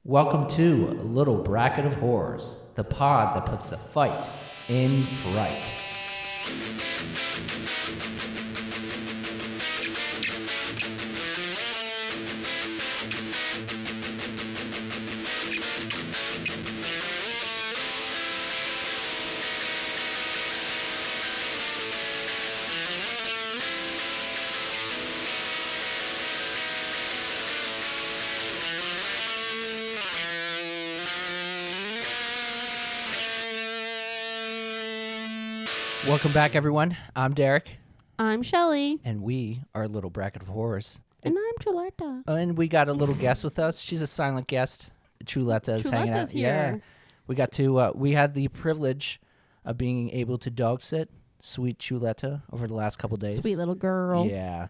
Welcome to Little Bracket of Horrors, the pod that puts the fight in fright. Welcome back, everyone. I'm Derek. I'm Shelly. And we are Little Bracket of Horrors. And I'm Chuleta. And we got a little guest with us. She's a silent guest. Chuleta is hanging out. Here. Yeah. We got to, we had the privilege of being able to dog sit sweet Chuleta over the last couple days. Sweet little girl. Yeah.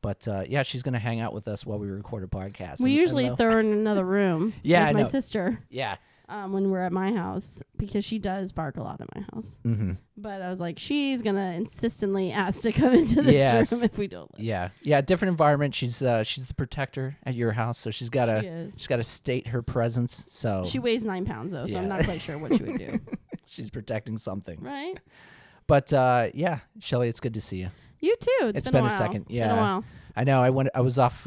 But, yeah, she's going to hang out with us while we record a podcast. We usually throw her in another room with my sister. Yeah. When we're at my house, because she does bark a lot at my house. Mm-hmm. But I was like, she's going to insistently ask to come into this room if we don't. Yeah. Different environment. She's the protector at your house, so she's got to state her presence. So she weighs 9 pounds though, so I'm not quite sure what she would do. She's protecting something, right? But yeah, Shelly, it's good to see you. You too. It's been a second. Yeah, it's been a while. I know. I was off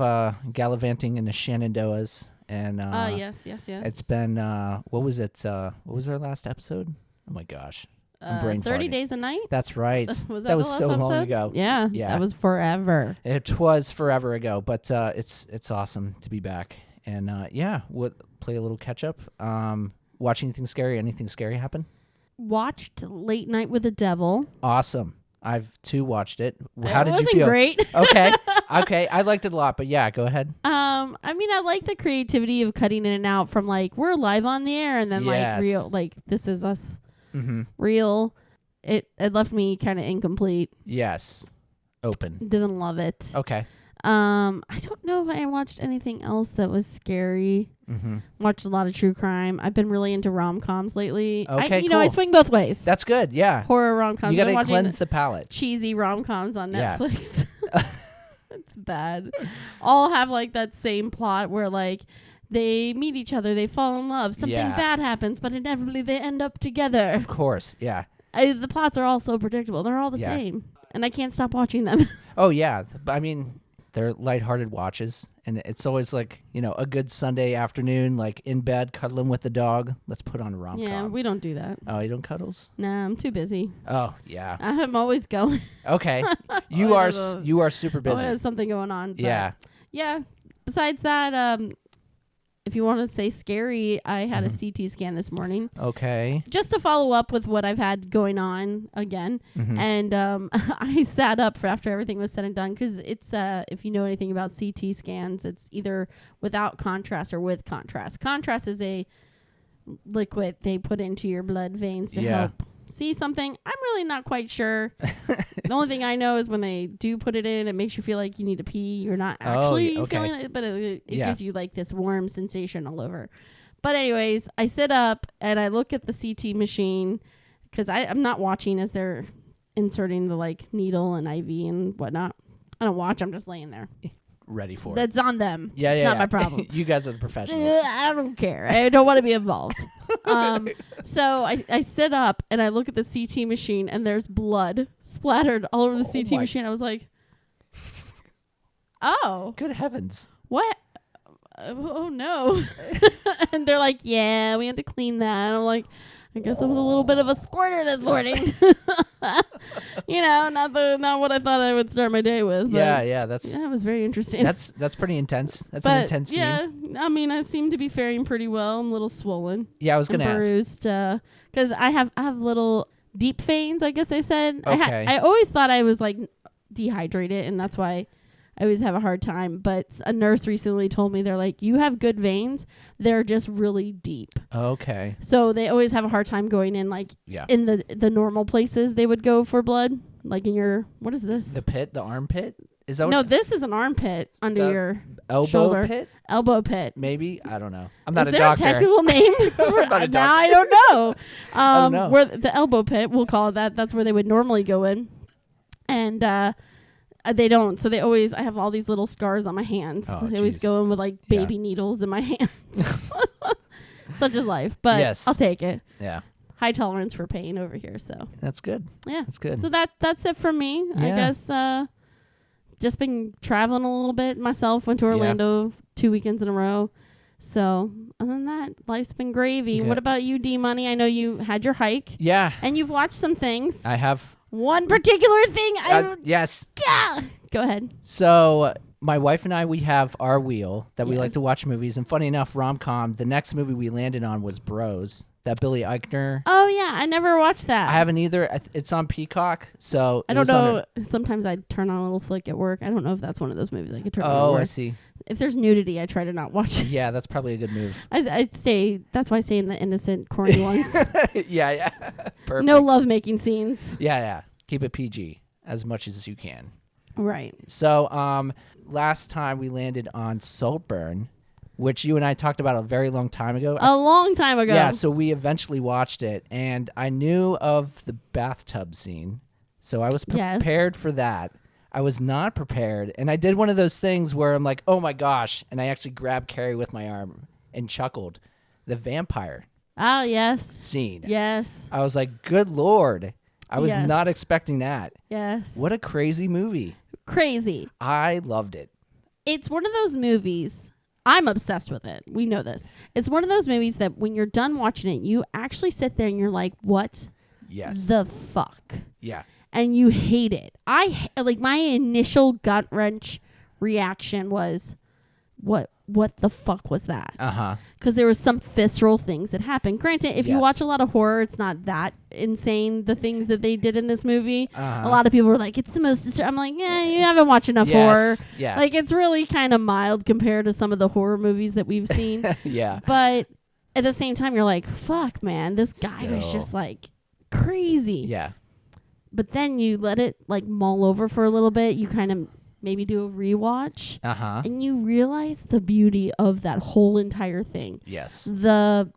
gallivanting in the Shenandoahs. And yes. It's been what was it? What was our last episode? Oh my gosh, I'm brain 30 farting. Days a Night. That's right. That was so long ago. Yeah, that was forever. It was forever ago, but it's awesome to be back. And we'll play a little catch up. Watch anything scary? Anything scary happen? Watched Late Night with the Devil. Awesome. I've too watched it. How did you feel? It wasn't great. Okay. I liked it a lot, but yeah, go ahead. I mean, I like the creativity of cutting in and out from like we're live on the air and then like real, like this is us real. It left me kind of incomplete. Yes. Open. Didn't love it. Okay. I don't know if I watched anything else that was scary. Watched a lot of true crime. I've been really into rom-coms lately. Okay, cool. I swing both ways. That's good. Yeah. Horror rom-coms. You gotta cleanse the palate. Cheesy rom-coms on Netflix. It's bad. All have like that same plot where like they meet each other, they fall in love, something bad happens, but inevitably they end up together. Of course. Yeah. The plots are all so predictable. They're all the same. And I can't stop watching them. Oh, yeah. I mean, they're lighthearted watches. And it's always like, a good Sunday afternoon, like in bed, cuddling with the dog. Let's put on a rom-com. Yeah, we don't do that. Oh, you don't cuddles? Nah, I'm too busy. Oh, yeah. I'm always going. Okay. You are super busy. There's something going on. Yeah. Yeah. Besides that, if you want to say scary, I had a CT scan this morning. Okay. Just to follow up with what I've had going on again. And I sat up for after everything was said and done because it's, if you know anything about CT scans, it's either without contrast or with contrast. Contrast is a liquid they put into your blood veins to help see something. I'm really not quite sure. The only thing I know is when they do put it in, it makes you feel like you need to pee. You're not actually feeling it, but it gives you like this warm sensation all over. But anyways, I sit up and I look at the CT machine because I'm not watching as they're inserting the like needle and IV and whatnot. I don't watch. I'm just laying there. Ready for it. That's on them. Yeah, it's not my problem. You guys are the professionals. I don't care. I don't want to be involved. So I sit up and I look at the CT machine and there's blood splattered all over the CT machine. I was like, oh. Good heavens. What? Oh, no. And they're like, yeah, we had to clean that. I'm like, I guess I was a little bit of a squirter this morning. Not what I thought I would start my day with. Yeah, it was very interesting. That's pretty intense. An intense scene. Yeah, I mean, I seem to be faring pretty well. I'm a little swollen. Yeah, I was gonna ask. Bruised, because I have little deep veins, I guess they said. Okay. I always thought I was like dehydrated, and that's why I always have a hard time. But a nurse recently told me, they're like, you have good veins. They're just really deep. Okay. So they always have a hard time going in like in the normal places they would go for blood. Like in your, what is this? The pit, the armpit? Is that no, this is an armpit under your elbow shoulder. Pit? Elbow pit. Maybe. I don't know. I'm not is a doctor. Is there a technical name? Now I don't know. I don't know. Where the elbow pit, we'll call it that. That's where they would normally go in. And they don't. So I have all these little scars on my hands. Oh, they always go in with like baby needles in my hands. Such is life. But Yes. I'll take it. Yeah. High tolerance for pain over here. So That's good. yeah, That's good. So that's it for me. I Yeah. guess just been traveling a little bit myself. Went to Orlando 2 weekends in a row. So other than that, life's been gravy. Okay. What about you, D Money? I know you had your hike. Yeah. And you've watched some things. I have. One particular thing. Yes. Go ahead. So my wife and I, we have our wheel that we like to Yes. watch movies. And funny enough, rom-com, the next movie we landed on was Bros. That Billy Eichner. Oh yeah, I never watched that. I haven't either. It's on Peacock, so I don't know. Sometimes I turn on a little flick at work. I don't know if that's one of those movies I could turn on at Oh, work. I see. If there's nudity, I try to not watch it. Yeah, that's probably a good move. I stay. That's why I stay in the innocent, corny ones. Yeah. Perfect. No lovemaking scenes. Yeah. Keep it PG as much as you can. Right. So, last time we landed on Saltburn, which you and I talked about a very long time ago. A long time ago. Yeah, so we eventually watched it, and I knew of the bathtub scene, so I was prepared for that. I was not prepared, and I did one of those things where I'm like, oh my gosh, and I actually grabbed Carrie with my arm and chuckled. The vampire Oh, yes. scene. Yes. I was like, good Lord. I was Yes. not expecting that. Yes. What a crazy movie. Crazy. I loved it. It's one of those movies. I'm obsessed with it. We know this. It's one of those movies that when you're done watching it, you actually sit there and you're like, what Yes. the fuck? Yeah. And you hate it. Like my initial gut wrench reaction was, what the fuck was that? Uh-huh. Because there was some visceral things that happened. Granted, if you Yes. watch a lot of horror, it's not that insane, the things that they did in this movie. Uh-huh. A lot of people were like, it's the most I'm like, yeah, you haven't watched enough horror. Yeah. Like, it's really kind of mild compared to some of the horror movies that we've seen. Yeah. But at the same time, you're like, fuck, man, this guy is Still. just like crazy. Yeah. But then you let it like mull over for a little bit. You kind of maybe do a rewatch. Uh-huh. And you realize the beauty of that whole entire thing. Yes. The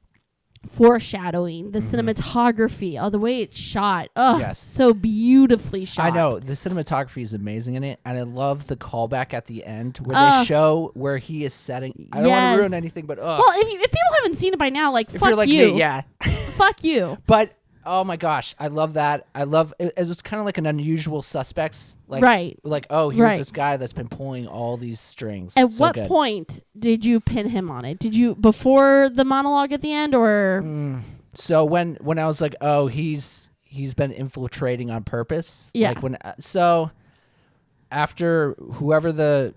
foreshadowing, the cinematography, the way it's shot. Oh, Yes. so beautifully shot. I know. The cinematography is amazing in it, and I love the callback at the end where they show where he is setting. I don't want Yes. to ruin anything, but Well, if people haven't seen it by now, like, if fuck you're like you. me, yeah. Fuck you. But oh my gosh, I love that. I love it. It was kind of like an Unusual Suspects, like Right. Like, oh, here's Right. this guy that's been pulling all these strings. At So what good. point did you pin him on it? Did you before the monologue at the end, or So when I was like, oh, he's been infiltrating on purpose. Yeah. Like when so after whoever the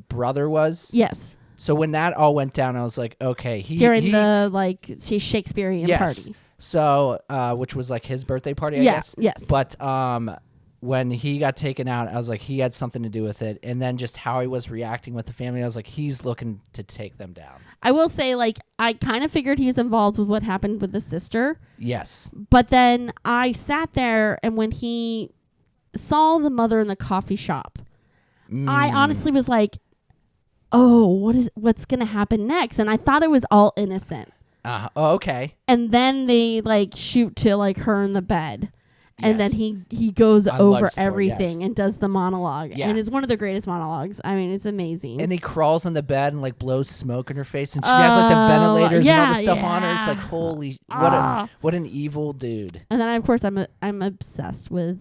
brother was. yes, So when that all went down, I was like, okay, during the like Shakespearean yes. party? So which was like his birthday party, I guess. Yes. But when he got taken out, I was like, he had something to do with it. And then just how he was reacting with the family, I was like, he's looking to take them down. I will say, like, I kind of figured he was involved with what happened with the sister. Yes. But then I sat there, and when he saw the mother in the coffee shop, I honestly was like, oh, what's going to happen next? And I thought it was all innocent. Oh, okay. And then they, like, shoot to, like, her in the bed. And Yes. then he goes On over life support, everything yes. and does the monologue. Yeah. And it's one of the greatest monologues. I mean, it's amazing. And he crawls on the bed and like blows smoke in her face, and she has like the ventilators and all the stuff on her. It's like, holy, what an evil dude. And then, of course, I'm obsessed with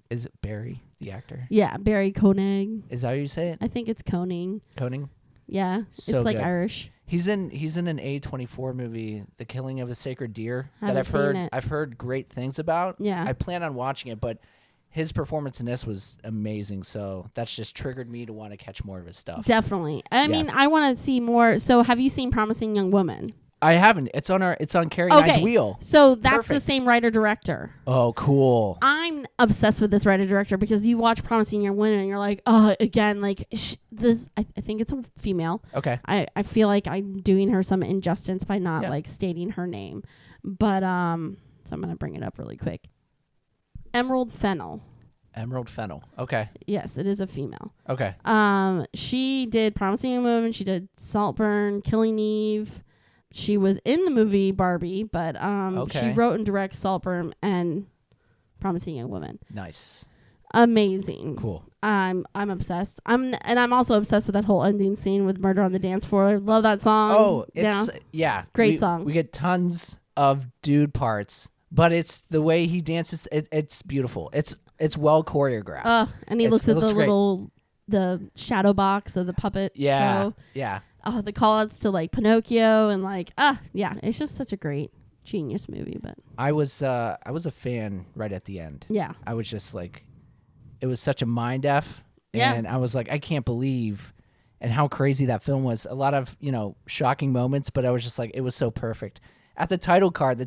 Is it Barry, the actor? Barry Koenig. Is that how you say it? I think it's Koenig. Koenig? Yeah, So it's like good. Irish. He's in an A24 movie, The Killing of a Sacred Deer, that Haven't seen it. I've heard great things about. Yeah. I plan on watching it, but his performance in this was amazing, so that's just triggered me to want to catch more of his stuff. Definitely. I mean, I want to see more. So, have you seen Promising Young Woman? I haven't. It's on Carrie and I's wheel. So that's the Perfect. same writer director. Oh, cool. I'm obsessed with this writer director because you watch Promising Young Woman and you're like, oh, again, like this. I think it's a female. Okay. I feel like I'm doing her some injustice by not like stating her name, but so I'm gonna bring it up really quick. Emerald Fennell. Emerald Fennell. Okay. Yes, it is a female. Okay. She did Promising Young Woman. She did Saltburn, Killing Eve. She was in the movie Barbie, but she wrote and directs Saltburn and Promising Young Woman. Nice. Amazing. Cool. I'm obsessed. I'm also obsessed with that whole ending scene with Murder on the Dance Floor. Love that song. Oh, it's great song. We get tons of dude parts, but it's the way he dances. It's beautiful. It's well choreographed. And he looks at the shadow box of the puppet show. Yeah. Oh, the call outs to like Pinocchio and like it's just such a great genius movie. But I was a fan right at the end. Yeah. I was just like, it was such a mind F. And I was like, I can't believe and how crazy that film was. A lot of, shocking moments, but I was just like, it was so perfect. At the title card,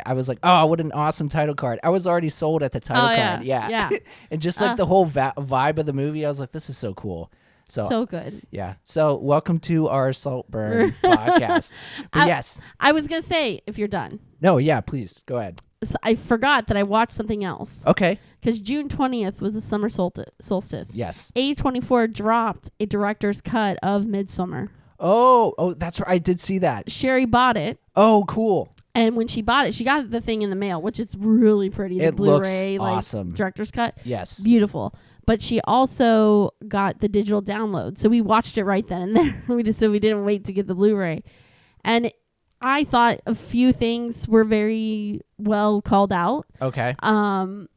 I was like, oh, what an awesome title card. I was already sold at the title card. Yeah. And just like the whole vibe of the movie, I was like, this is so cool. So good. Yeah. So welcome to our Saltburn podcast. But yes. I was going to say, if you're done. No, yeah, please. Go ahead. So I forgot that I watched something else. Okay. Because June 20th was the summer solstice. Yes. A24 dropped a director's cut of Midsommar. Oh, that's right. I did see that. Sherry bought it. Oh, cool. And when she bought it, she got the thing in the mail, which is really pretty. The Blu-ray, looks awesome. Director's cut. Yes. Beautiful. But she also got the digital download. So we watched it right then and there. We didn't wait to get the Blu-ray. And I thought a few things were very well called out. Okay. Other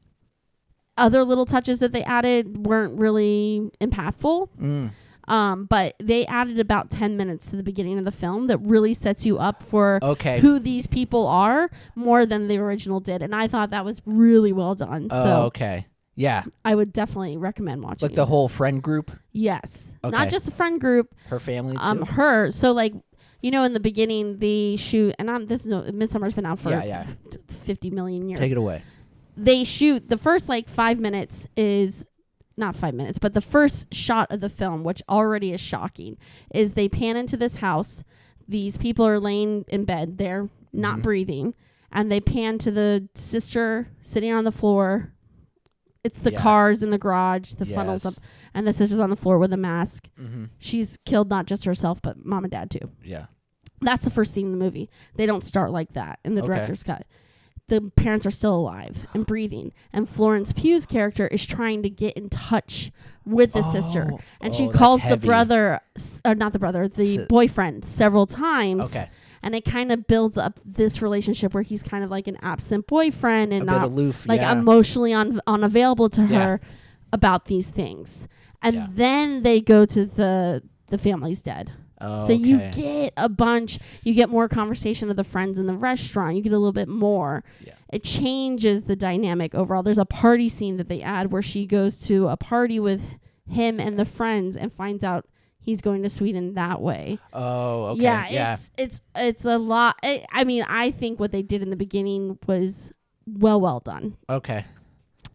little touches that they added weren't really impactful. But they added about 10 minutes to the beginning of the film that really sets you up for who these people are more than the original did. And I thought that was really well done. Okay. Yeah. I would definitely recommend watching Like the whole friend group? Yes. Okay. Not just a friend group. Her family too? Her. So like, in the beginning, they shoot, and Midsommar's been out for 50 million years. Take it away. They shoot, the first 5 minutes is, not 5 minutes, but the first shot of the film, which already is shocking, is they pan into this house. These people are laying in bed. They're not breathing. And they pan to the sister sitting on the floor. It's the cars in the garage, the funnels up, and the sister's on the floor with a mask. She's killed not just herself, but mom and dad too. Yeah. That's the first scene in the movie. They don't start like that in the director's cut. The parents are still alive and breathing. And Florence Pugh's character is trying to get in touch with the sister. And she calls the brother, the boyfriend several times. Okay. And it kind of builds up this relationship where he's kind of like an absent boyfriend and not aloof, emotionally unavailable to her about these things. And then they go to the family's dead. So you get more conversation of the friends in the restaurant. You get a little bit more. Yeah. It changes the dynamic overall. There's a party scene that they add where she goes to a party with him and the friends and finds out he's going to Sweden that way. Oh, okay. Yeah. It's a lot. I think what they did in the beginning was well done. Okay.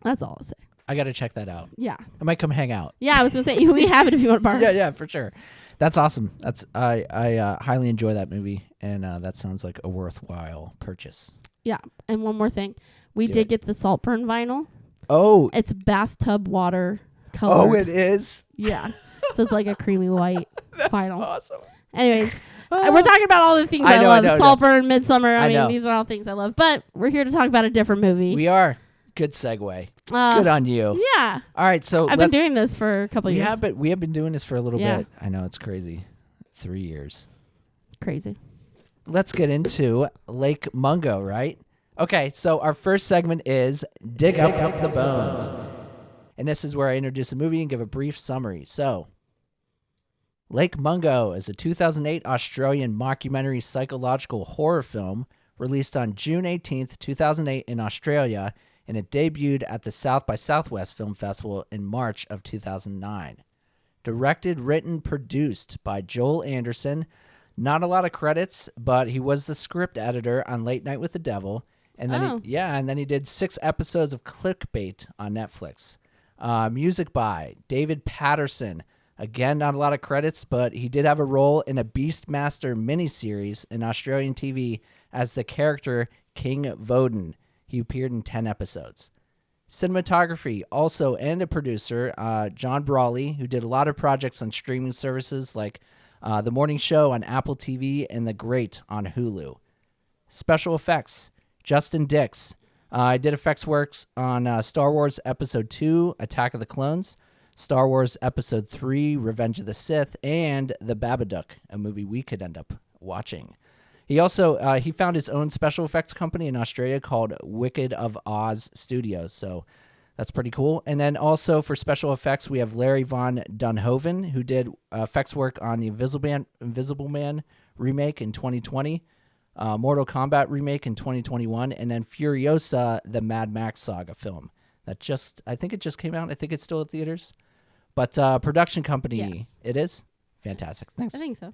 That's all I'll say. I got to check that out. Yeah. I might come hang out. Yeah, I was going to say, we have it if you want to borrow. Yeah, for sure. That's awesome. I highly enjoy that movie, and that sounds like a worthwhile purchase. Yeah, and one more thing. We did get the Saltburn vinyl. Oh. It's bathtub water color. Oh, it is? Yeah. So it's like a creamy white vinyl. That's awesome. Anyways, we're talking about all the things I love. Saltburn, Midsommar. I mean, these are all things I love. But we're here to talk about a different movie. We are. Good segue. Good on you. Yeah. All right, so I've been doing this for a couple of years. We have been doing this for a little bit. I know, it's crazy. 3 years. Crazy. Let's get into Lake Mungo, right? Okay, so our first segment is Dig Up the Bones. And this is where I introduce a movie and give a brief summary. So, Lake Mungo is a 2008 Australian mockumentary psychological horror film released on June 18th, 2008 in Australia, and it debuted at the South by Southwest Film Festival in March of 2009. Directed, written, produced by Joel Anderson. Not a lot of credits, but he was the script editor on Late Night with the Devil. And then he did 6 episodes of Clickbait on Netflix. Music by David Patterson. Again, not a lot of credits, but he did have a role in a Beastmaster miniseries in Australian TV as the character King Voden. He appeared in 10 episodes. Cinematography, also, and a producer, John Brawley, who did a lot of projects on streaming services like The Morning Show on Apple TV and The Great on Hulu. Special effects, Justin Dix. I did effects works on Star Wars Episode 2, Attack of the Clones, Star Wars Episode 3, Revenge of the Sith, and The Babadook, a movie we could end up watching. He also he found his own special effects company in Australia called Wicked of Oz Studios, so that's pretty cool. And then also for special effects, we have Larry Von Dunhoven, who did effects work on the Invisible Man remake in 2020, Mortal Kombat remake in 2021, and then Furiosa, the Mad Max saga film. I think it just came out. I think it's still at theaters. But production company, Yes. It is? Fantastic. Thanks. I think so.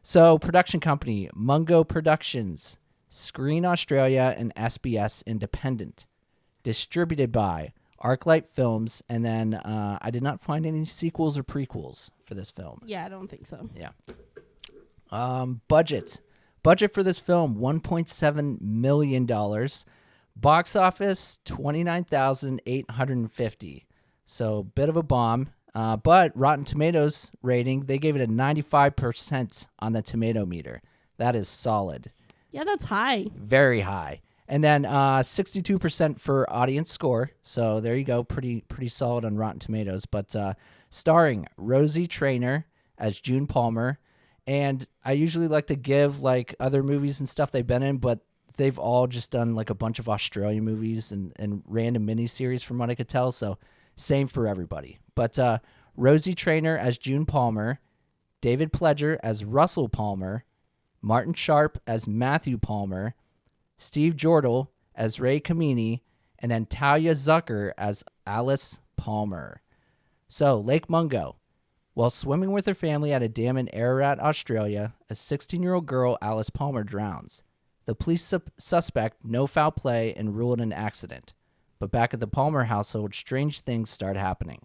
So, production company, Mungo Productions, Screen Australia, and SBS Independent. Distributed by Arclight Films, and then I did not find any sequels or prequels for this film. Yeah, I don't think so. Yeah. Budget for this film, $1.7 million. Box office, $29,850. So, bit of a bomb. But Rotten Tomatoes rating, they gave it a 95% on the tomato meter. That is solid. Yeah, that's high. Very high. And then 62% for audience score. So there you go. Pretty solid on Rotten Tomatoes. But starring Rosie Traynor as June Palmer. And I usually like to give like other movies and stuff they've been in, but they've all just done like a bunch of Australian movies and random miniseries from what I could tell. So same for everybody. But Rosie Traynor as June Palmer, David Pledger as Russell Palmer, Martin Sharp as Matthew Palmer, Steve Jordal as Ray Kamini, and then Talia Zucker as Alice Palmer. So, Lake Mungo. While swimming with her family at a dam in Ararat, Australia, a 16-year-old girl, Alice Palmer, drowns. The police suspect no foul play and rule it an accident. But back at the Palmer household, strange things start happening.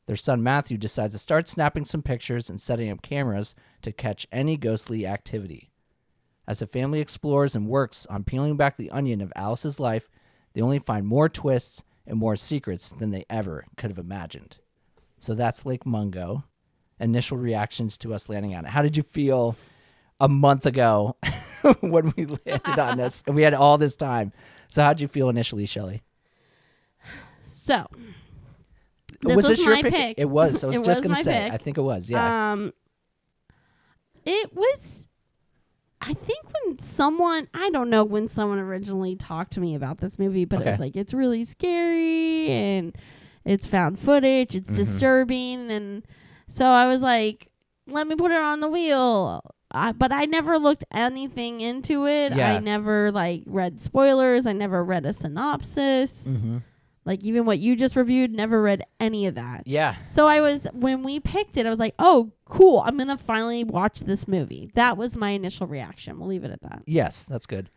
Their son Matthew decides to start snapping some pictures and setting up cameras to catch any ghostly activity. As the family explores and works on peeling back the onion of Alice's life, they only find more twists and more secrets than they ever could have imagined. So that's Lake Mungo. Initial reactions to us landing on it. How did you feel a month ago when we landed on this and we had all this time? So how did you feel initially, Shelley? So, this was my pick. It was. I was just going to say. Pick. I think it was. Yeah. It was. I think when someone originally talked to me about this movie, but it was like, it's really scary and it's found footage. It's disturbing. And so I was like, let me put it on the wheel. But I never looked anything into it. Yeah. I never read spoilers. I never read a synopsis. Mm-hmm. Like even what you just reviewed, never read any of that. Yeah. So when we picked it, I was like, oh, cool. I'm going to finally watch this movie. That was my initial reaction. We'll leave it at that. Yes, that's good.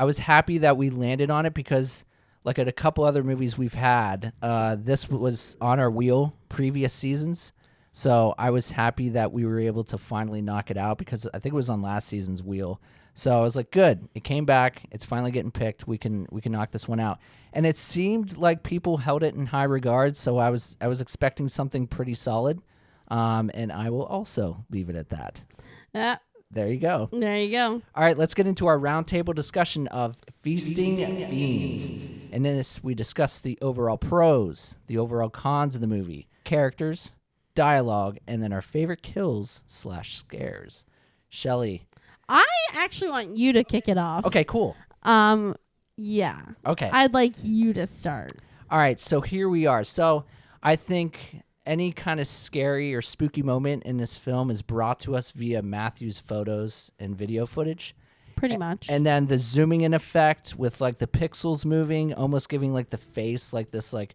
I was happy that we landed on it because like at a couple other movies we've had, this was on our wheel previous seasons. So I was happy that we were able to finally knock it out because I think it was on last season's wheel. So I was like, good. It came back. It's finally getting picked. We can knock this one out. And it seemed like people held it in high regard. So I was expecting something pretty solid. And I will also leave it at that. There you go. There you go. All right, let's get into our roundtable discussion of Feasting Fiends. And in this, we discuss the overall pros, the overall cons of the movie, characters, dialogue, and then our favorite kills/scares. Shelley. I actually want you to kick it off. Okay, cool. Yeah. Okay. I'd like you to start. All right, so here we are. So I think any kind of scary or spooky moment in this film is brought to us via Matthew's photos and video footage. Pretty much. And then the zooming in effect with like the pixels moving, almost giving like the face like this like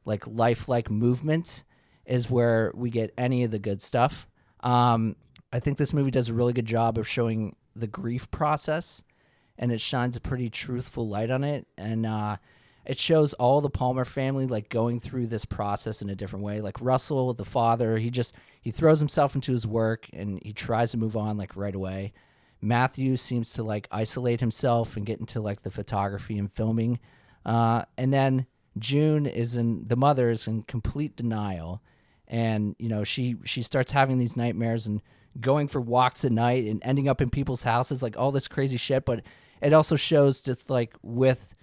lifelike movement is where we get any of the good stuff. I think this movie does a really good job of showing the grief process, and it shines a pretty truthful light on it. And it shows all the Palmer family like going through this process in a different way. Like Russell, the father, he throws himself into his work and he tries to move on like right away. Matthew seems to like isolate himself and get into like the photography and filming. And then June the mother is in complete denial. And, you know, she starts having these nightmares and going for walks at night and ending up in people's houses, like all this crazy shit. But it also shows just like with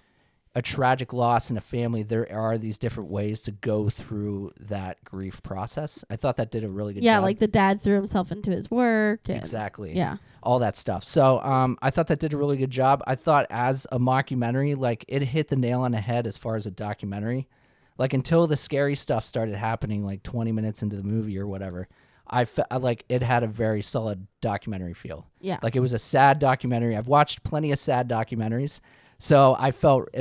a tragic loss in a family, there are these different ways to go through that grief process. I thought that did a really good job. Yeah, like the dad threw himself into his work. Exactly. Yeah. All that stuff. So I thought that did a really good job. I thought as a mockumentary, like it hit the nail on the head as far as a documentary. Like until the scary stuff started happening, like 20 minutes into the movie or whatever, I felt like it had a very solid documentary feel. Yeah. Like it was a sad documentary. I've watched plenty of sad documentaries. So it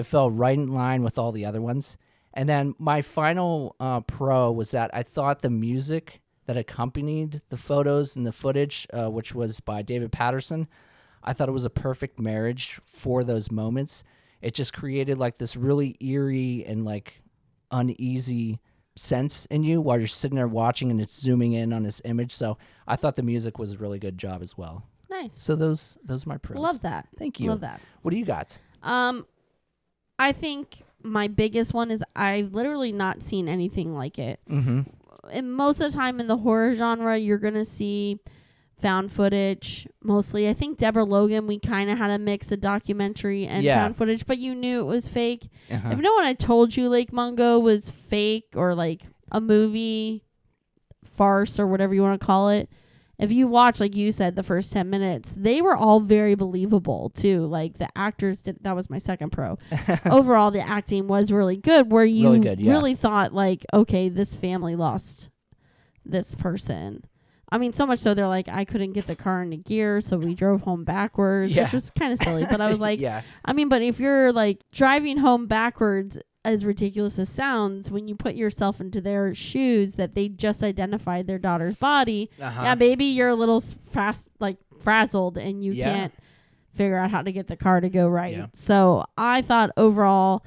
felt right in line with all the other ones. And then my final pro was that I thought the music that accompanied the photos and the footage, which was by David Patterson, I thought it was a perfect marriage for those moments. It just created like this really eerie and like uneasy sense in you while you're sitting there watching and it's zooming in on this image. So I thought the music was a really good job as well. Nice. So those are my pros. Love that. Thank you. Love that. What do you got? I think my biggest one is I've literally not seen anything like it. Mm-hmm. And most of the time in the horror genre, you're going to see found footage mostly. I think Deborah Logan, we kind of had a mix of documentary and found footage, but you knew it was fake. Uh-huh. If no one had told you Lake Mungo was fake or like a movie farce or whatever you want to call it, if you watch, like you said, the first 10 minutes, they were all very believable too. Like the actors did. That was my second pro. Overall, the acting was really good where you really thought like, okay, this family lost this person. I mean, so much so they're like, I couldn't get the car into gear, so we drove home backwards, which was kind of silly. But I was like, I mean, but if you're like driving home backwards, as ridiculous as sounds, when you put yourself into their shoes that they just identified their daughter's body, yeah, maybe you're a little frazzled and you can't figure out how to get the car to go right. Yeah. So I thought overall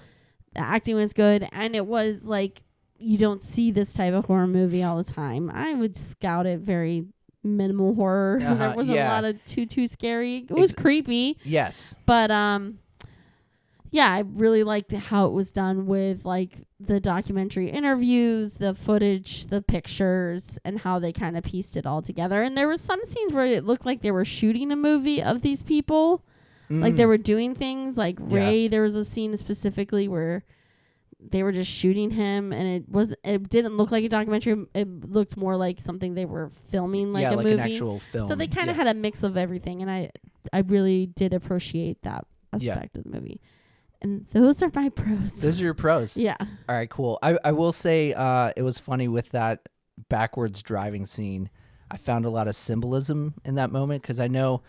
the acting was good, and it was like, you don't see this type of horror movie all the time. I would scout it very minimal horror. There wasn't a lot of too scary. It was creepy. Yes. But yeah, I really liked how it was done with like the documentary interviews, the footage, the pictures, and how they kind of pieced it all together. And there was some scenes where it looked like they were shooting a movie of these people. Like they were doing things like Ray. There was a scene specifically where they were just shooting him, and it didn't look like a documentary. It looked more like something they were filming, like a movie. An actual film. So they kind of had a mix of everything, and I really did appreciate that aspect of the movie. And those are my pros. Those are your pros. Yeah. All right, cool. I will say it was funny with that backwards driving scene. I found a lot of symbolism in that moment because I know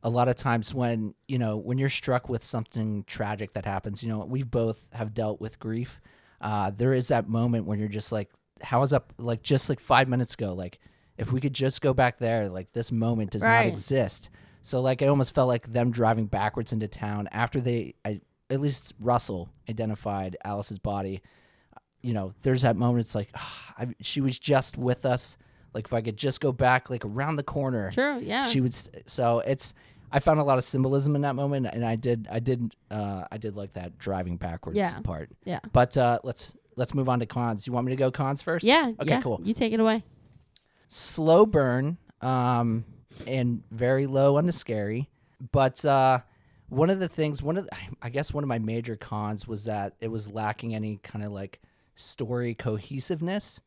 a lot of times when you're struck with something tragic that happens, we both have dealt with grief. There is that moment when you're just like, how is that, like just like 5 minutes ago, like if we could just go back there, like this moment does not exist. So like it almost felt like them driving backwards into town after at least Russell identified Alice's body. There's that moment. It's like, she was just with us. Like if I could just go back, like around the corner, sure, yeah, she would. I found a lot of symbolism in that moment, and I did like that driving backwards part. Yeah. But let's move on to cons. You want me to go cons first? Yeah. Okay, cool. You take it away. Slow burn, and very low on the scary. But one of the things, I guess one of my major cons was that it was lacking any kind of like story cohesiveness.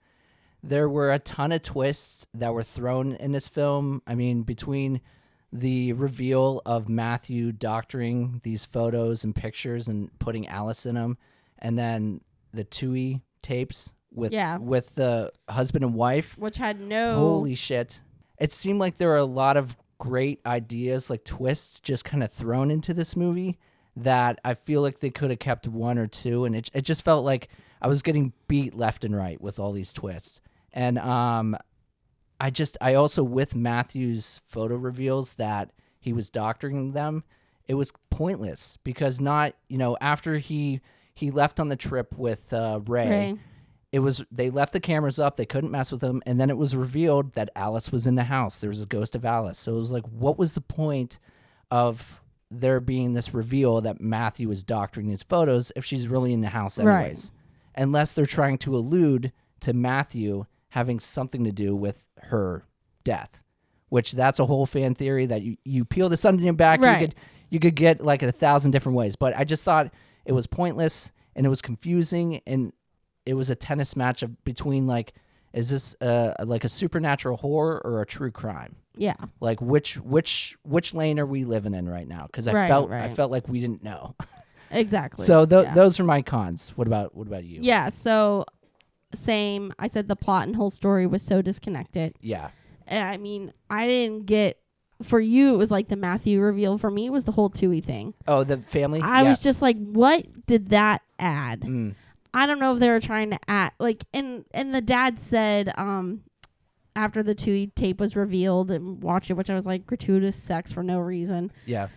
There were a ton of twists that were thrown in this film. I mean, between the reveal of Matthew doctoring these photos and pictures and putting Alice in them, and then the TUI tapes with the husband and wife, which had no holy shit. It seemed like there were a lot of great ideas, like twists, just kind of thrown into this movie that I feel like they could have kept one or two, and it just felt like I was getting beat left and right with all these twists. And I also, with Matthew's photo reveals that he was doctoring them, it was pointless because after he left on the trip with Ray. They left the cameras up, they couldn't mess with him, and then it was revealed that Alice was in the house. There was a ghost of Alice. So it was like, what was the point of there being this reveal that Matthew was doctoring these photos if she's really in the house anyways? Right. Unless they're trying to allude to Matthew having something to do with her death, which that's a whole fan theory that you peel this onion back, you could get like 1,000 different ways. But I just thought it was pointless and it was confusing, and it was a tennis match between like, is this like a supernatural horror or a true crime? Yeah. Like which lane are we living in right now? Because I felt like we didn't know. Exactly. So those are my cons. What about you? Yeah. So same. I said the plot and whole story was so disconnected. Yeah. I mean, I didn't get. For you, it was like the Matthew reveal. For me, it was the whole Tui thing. Oh, the family? I was just like, what did that add? I don't know if they were trying to add, like, and the dad said, after the Tui tape was revealed and watched it, which I was like, gratuitous sex for no reason. Yeah.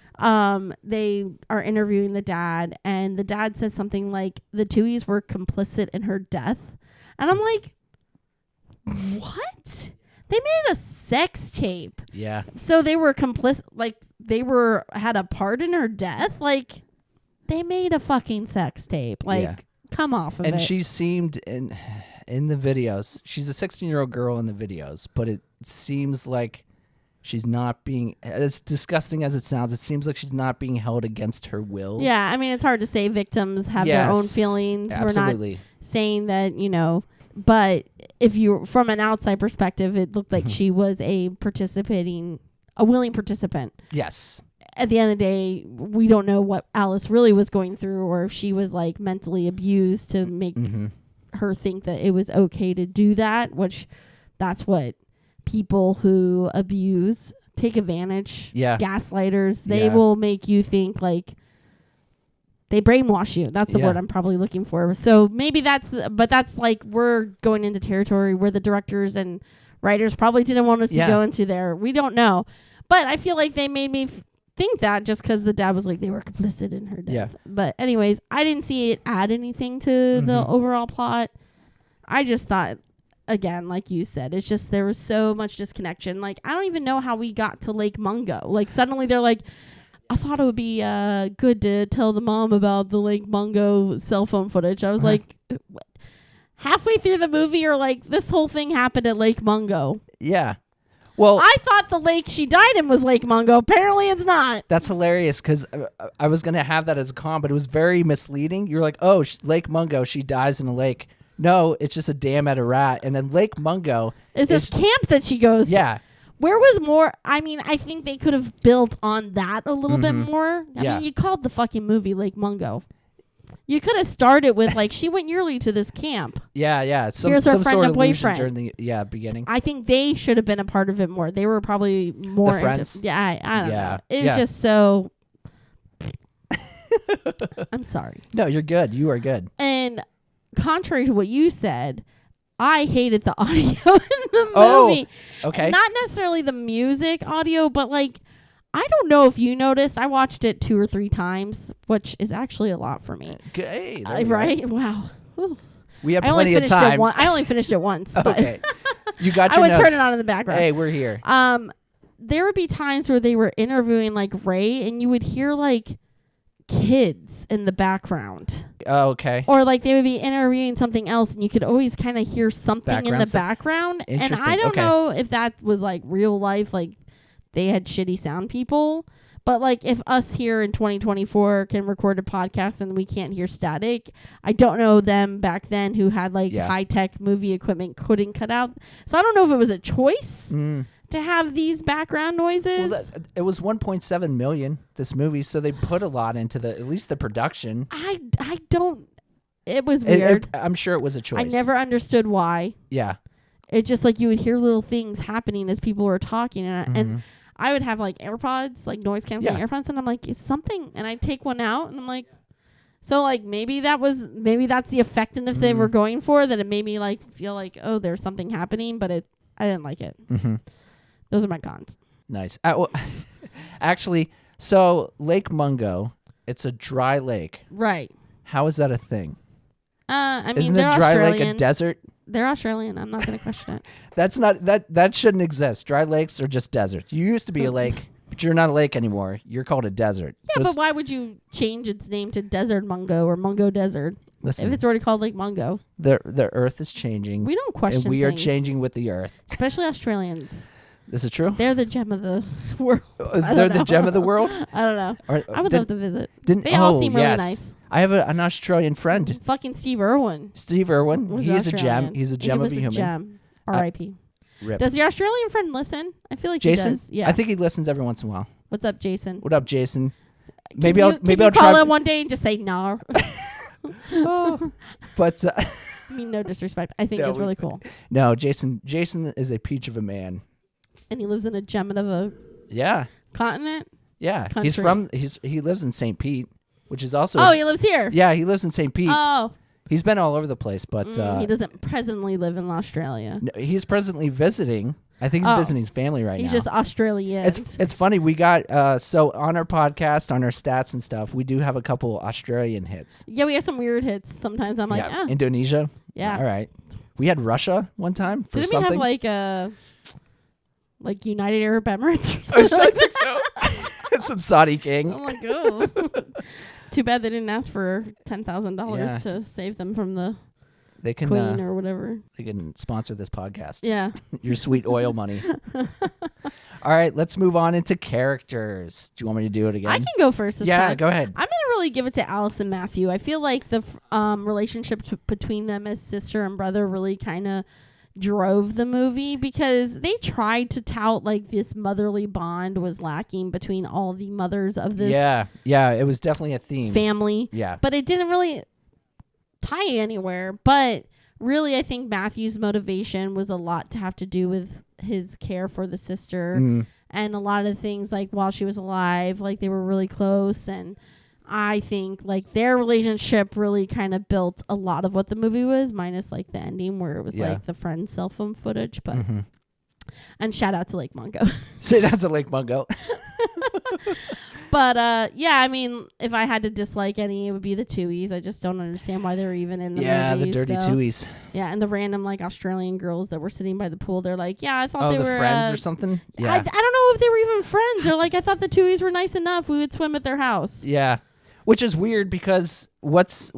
They are interviewing the dad, and the dad says something like, the Tuis were complicit in her death. And I'm like, what? They made a sex tape. Yeah. So they were complicit, like had a part in her death. Like they made a fucking sex tape. Like come off of it. And she seemed in the videos. She's a 16-year-old girl in the videos, but it seems like she's not being, as disgusting as it sounds, it seems like she's not being held against her will. Yeah, I mean it's hard to say victims have their own feelings. Absolutely. We're not saying that, but if you, from an outside perspective, it looked like she was a willing participant. Yes. At the end of the day, we don't know what Alice really was going through, or if she was like mentally abused to make her think that it was okay to do that, which that's what people who abuse, take advantage, gaslighters, they will make you think like, they brainwash you. That's the word I'm probably looking for. So maybe that's like we're going into territory where the directors and writers probably didn't want us to go into there. We don't know. But I feel like they made me think that just because the dad was like, they were complicit in her death. Yeah. But anyways, I didn't see it add anything to the overall plot. I just thought, again, like you said, it's just there was so much disconnection. Like, I don't even know how we got to Lake Mungo. Like, suddenly they're like, I thought it would be good to tell the mom about the Lake Mungo cell phone footage. I was like, halfway through the movie, or like, this whole thing happened at Lake Mungo. Yeah. Well, I thought the lake she died in was Lake Mungo. Apparently it's not. That's hilarious because I was going to have that as a con, but it was very misleading. You're like, oh, Lake Mungo, she dies in a lake. No, it's just a dam at Ararat. And then Lake Mungo is this camp that she goes to. Where was more? I mean, I think they could have built on that a little bit more. I mean, you called the fucking movie Lake Mungo. You could have started with like, she went yearly to this camp. Yeah. Here's her friend sort and of boyfriend during the beginning. I think they should have been a part of it more. They were probably more the friends. into. Yeah, I don't know. It's just so. I'm sorry. No, you're good. You are good. And contrary to what you said, I hated the audio in the movie. Okay. Not necessarily the music audio, but like, I don't know if you noticed. I watched it 2 or 3 times, which is actually a lot for me. Okay. Right? Wow. Whew. We have plenty of time. I only finished it once. Okay. You got your I would notes. turn it on in the background. Hey, we're here. There would be times where they were interviewing like Ray, and you would hear like kids in the background. Oh, okay. Or like they would be interviewing something else, and you could always kind of hear something in the background. And I don't know if that was like real life, like they had shitty sound people. But like if us here in 2024 can record a podcast and we can't hear static, I don't know them back then who had like high-tech movie equipment couldn't cut out. So I don't know if it was a choice to have these background noises. Well, it was 1.7 million, this movie, so they put a lot into at least the production. I don't. It was weird. I'm sure it was a choice. I never understood why. Yeah. It just like you would hear little things happening as people were talking, and I would have like AirPods, like noise canceling AirPods, and I'm like, it's something, and I'd take one out, and I'm like, so like maybe that's the effectiveness they were going for, that it made me like feel like, oh, there's something happening, but I didn't like it. Those are my cons. Nice. Actually, so Lake Mungo, it's a dry lake. Right. How is that a thing? I mean, isn't they're a dry Australian. lake a desert? They're Australian. I'm not going to question it. That's not that shouldn't exist. Dry lakes are just deserts. You used to be a lake, but you're not a lake anymore. You're called a desert. Yeah, so but why would you change its name to Desert Mungo or Mungo Desert? Listen, if it's already called Lake Mungo. The earth is changing. We don't question and we things. are changing with the earth. Especially Australians. Is it true? They're the gem of the world. They're the gem of the world? I don't know. I would love to visit. They all seem really nice. I have an Australian friend. Fucking Steve Irwin. Steve Irwin. He's a gem. He's a gem of a human. Gem. R.I.P. Rip. Does your Australian friend listen? I feel like Jason? He does. Yeah. I think he listens every once in a while. What's up, Jason? What up, Jason? Maybe I'll call him one day and just say no. But I mean, no disrespect. I think it's really cool. No, Jason is a peach of a man. And he lives in a gem of a continent. Yeah, country. He lives in St. Pete, which is also. Oh, he lives here. Yeah, he lives in St. Pete. Oh. He's been all over the place, but he doesn't presently live in Australia. No, he's presently visiting. I think he's visiting his family right now. He's just Australian. It's funny. We got so on our podcast, on our stats and stuff, we do have a couple Australian hits. Yeah, we have some weird hits. Sometimes I'm like, Indonesia. Yeah. All right. We had Russia one time for Didn't something. we have like United Arab Emirates or something? I think so. Some Saudi king. I'm like, oh. Too bad they didn't ask for $10,000 to save them from the Queen or whatever. They can sponsor this podcast. Yeah. Your sweet oil money. All right, let's move on into characters. Do you want me to do it again? I can go first this time. Yeah, go ahead. I'm going to really give it to Alice and Matthew. I feel like the relationship between them as sister and brother really kind of drove the movie because they tried to tout like this motherly bond was lacking between all the mothers of this it was definitely a theme family, but it didn't really tie anywhere. But really, I think Matthew's motivation was a lot to have to do with his care for the sister and a lot of things like while she was alive, like they were really close. And I think like their relationship really kind of built a lot of what the movie was, minus like the ending where it was like the friend's cell phone footage. But and shout out to Lake Mungo. Say that's a Lake Mungo. But I mean, if I had to dislike any, it would be the Tuohys. I just don't understand why they were even in the movie. Yeah, the dirty Tuohys. Yeah, and the random like Australian girls that were sitting by the pool. They're like, I thought they were friends or something. Yeah, I don't know if they were even friends. They're like, I thought the Tuohys were nice enough. We would swim at their house. Yeah. Which is weird because what's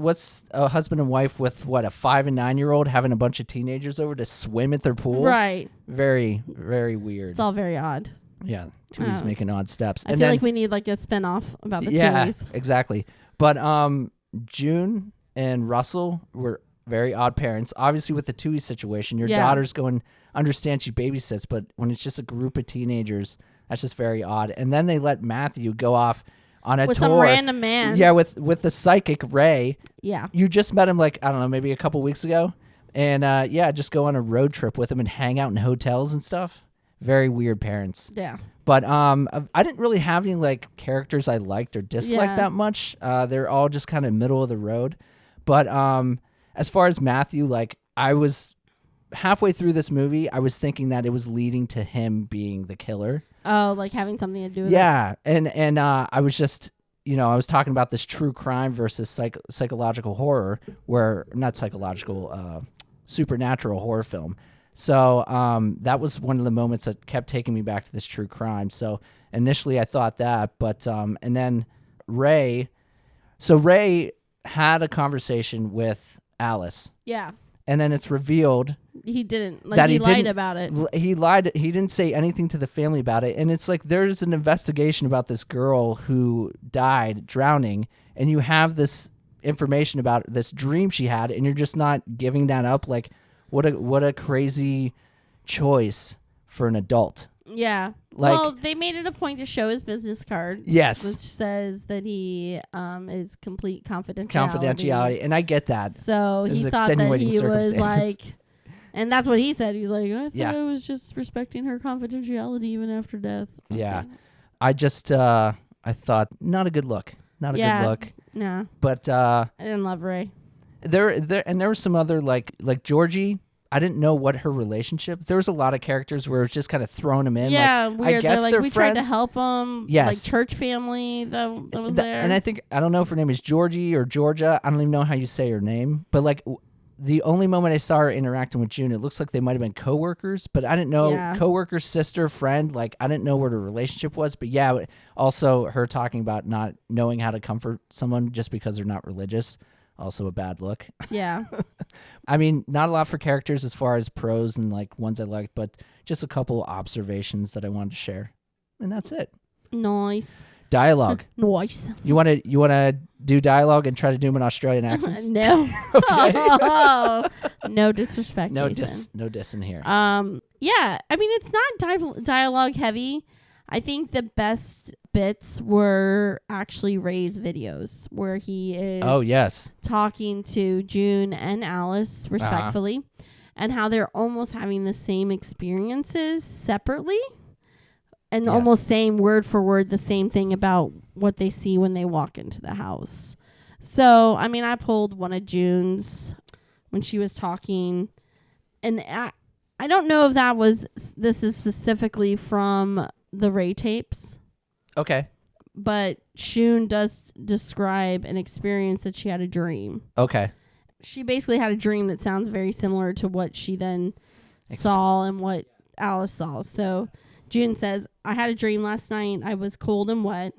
a husband and wife with a 5 and 9-year-old having a bunch of teenagers over to swim at their pool? Right. Very, very weird. It's all very odd. Yeah. Tuohy's making odd steps. I feel like we need like a spinoff about the Tuohys. Yeah, exactly. But June and Russell were very odd parents. Obviously with the Tuohy situation, your daughter's going, understand she babysits, but when it's just a group of teenagers, that's just very odd. And then they let Matthew go off on a with tour. Some random man. Yeah, with the psychic Ray. Yeah. You just met him like, I don't know, maybe a couple weeks ago. And just go on a road trip with him and hang out in hotels and stuff. Very weird parents. Yeah. But I didn't really have any like characters I liked or disliked that much. They're all just kind of middle of the road. But as far as Matthew, like I was halfway through this movie, I was thinking that it was leading to him being the killer. Oh, like having something to do with it. And I was just, I was talking about this true crime versus psychological horror, where not psychological, supernatural horror film. So that was one of the moments that kept taking me back to this true crime. So initially I thought that, but and then Ray had a conversation with Alice. Yeah. And then it's revealed he didn't. Like he lied about it. He lied. He didn't say anything to the family about it. And it's like there's an investigation about this girl who died drowning, and you have this information about this dream she had, and you're just not giving that up. Like, what a crazy choice for an adult. Yeah. Like, well, they made it a point to show his business card. Yes. Which says that he is complete confidentiality. And I get that. So he thought that he was like, and that's what he said. He was like, I thought I was just respecting her confidentiality even after death. Okay. Yeah. I just, I thought, not a good look. Not a good look. No. But I didn't love Ray. There were some other like Georgie. I didn't know what her relationship. There was a lot of characters where it's just kind of thrown them in. Yeah, like, weird. I guess they're like, we friends. tried to help them. Yes. Like church family that was there. And I don't know if her name is Georgie or Georgia. I don't even know how you say her name. But like the only moment I saw her interacting with June, it looks like they might have been coworkers. But I didn't know coworker, sister, friend. Like I didn't know what her relationship was. But yeah, also her talking about not knowing how to comfort someone just because they're not religious. Also a bad look. Yeah. I mean, not a lot for characters as far as pros and like ones I liked, but just a couple observations that I wanted to share. And that's it. Nice. Dialogue. Nice. You wanna do dialogue and try to do them in Australian accents? No. No disrespect, Jason. No diss in here. Yeah. I mean, it's not dialogue heavy. I think the best bits were actually Ray's videos where he is talking to June and Alice respectfully and how they're almost having the same experiences separately and almost saying word for word the same thing about what they see when they walk into the house. So, I mean, I pulled one of June's when she was talking, and I don't know if this is specifically from the Ray tapes. Okay. But Shun does describe an experience that she had a dream. Okay. She basically had a dream that sounds very similar to what she then saw and what Alice saw. So June says, I had a dream last night. I was cold and wet.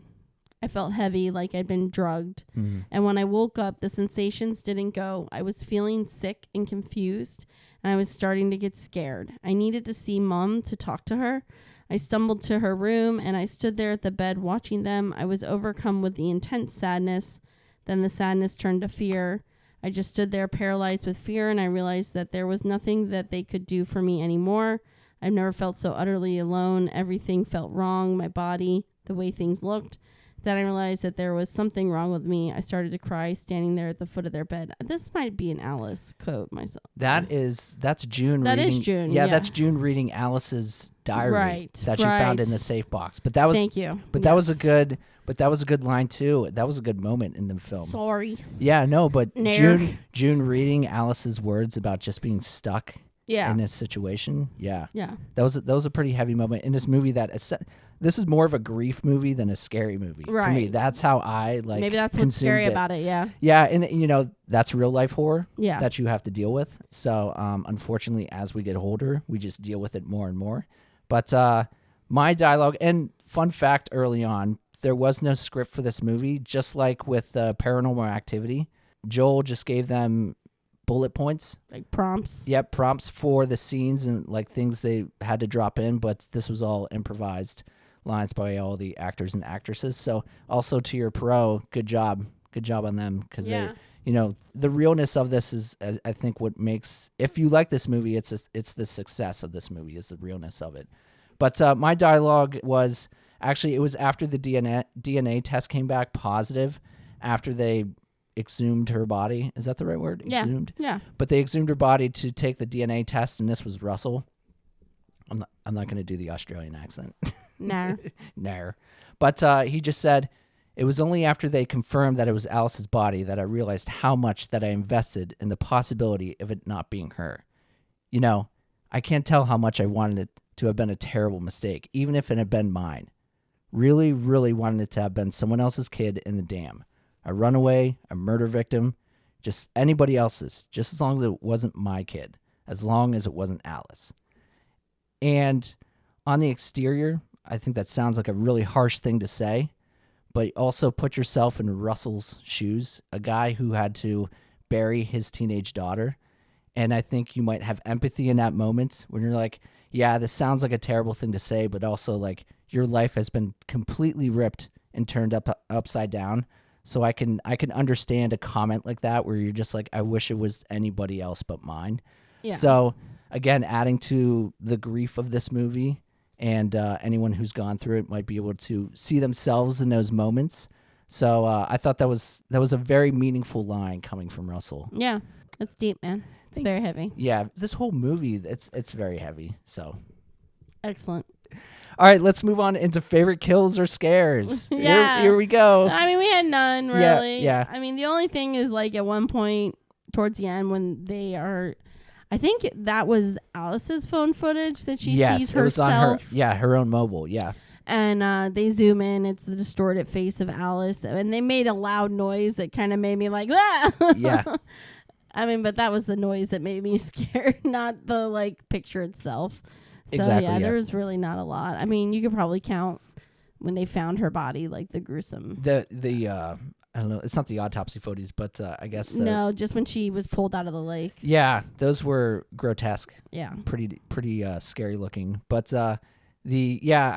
I felt heavy, like I'd been drugged. Mm-hmm. And when I woke up, the sensations didn't go. I was feeling sick and confused, and I was starting to get scared. I needed to see Mom to talk to her. I stumbled to her room, and I stood there at the bed watching them. I was overcome with the intense sadness. Then the sadness turned to fear. I just stood there paralyzed with fear, and I realized that there was nothing that they could do for me anymore. I've never felt so utterly alone. Everything felt wrong, my body, the way things looked. Then I realized that there was something wrong with me. I started to cry standing there at the foot of their bed. This might be an Alice quote myself. That's June that reading. Is June. Yeah, that's June reading Alice's diary that she found in the safe box. But that was Thank you. But that was a good line too. That was a good moment in the film. Sorry. Yeah, no, but June reading Alice's words about just being stuck in this situation. Yeah. Yeah. That was a pretty heavy moment in this movie this is more of a grief movie than a scary movie. Right. For me, that's how I Maybe that's what's scary about it, yeah. Yeah, and that's real life horror that you have to deal with. So, unfortunately, as we get older, we just deal with it more and more. But my dialogue, and fun fact early on, there was no script for this movie, just like with Paranormal Activity. Joel just gave them bullet points. Like prompts. Yep, prompts for the scenes and like things they had to drop in, but this was all improvised lines by all the actors and actresses. So also to your pro, good job on them, because they, the realness of this is, I think, what makes, if you like this movie, it's the success of this movie is the realness of it. But my dialogue was actually, it was after the DNA test came back positive, after they exhumed her body. Is that the right word? Exhumed? Yeah. But they exhumed her body to take the DNA test, and this was Russell. I'm not going to do the Australian accent. No. No. But he just said, it was only after they confirmed that it was Alice's body that I realized how much that I invested in the possibility of it not being her. I can't tell how much I wanted it to have been a terrible mistake, even if it had been mine. Really, really wanted it to have been someone else's kid in the dam. A runaway, a murder victim, just anybody else's, just as long as it wasn't my kid, as long as it wasn't Alice. And on the exterior, I think that sounds like a really harsh thing to say, but also put yourself in Russell's shoes, a guy who had to bury his teenage daughter. And I think you might have empathy in that moment when you're like, yeah, this sounds like a terrible thing to say, but also like your life has been completely ripped and turned upside down. So I can understand a comment like that where you're just like, I wish it was anybody else but mine. Yeah. So again, adding to the grief of this movie, and anyone who's gone through it might be able to see themselves in those moments. So I thought that was a very meaningful line coming from Russell. Yeah, that's deep, man. It's very heavy. Yeah, this whole movie, it's very heavy. So excellent. All right, let's move on into favorite kills or scares. Here we go. I mean, we had none, really. Yeah. I mean, the only thing is, like, at one point towards the end when they are... I think that was Alice's phone footage that she sees herself. It was on her own mobile, yeah. And they zoom in. It's the distorted face of Alice. And they made a loud noise that kind of made me like, ah! Yeah. I mean, but that was the noise that made me scared, not the, like, picture itself. So, exactly, there was really not a lot. I mean, you could probably count when they found her body, like the gruesome. I don't know. It's not the autopsy photos, but I guess no, just when she was pulled out of the lake. Yeah, those were grotesque. Yeah, pretty scary looking. But I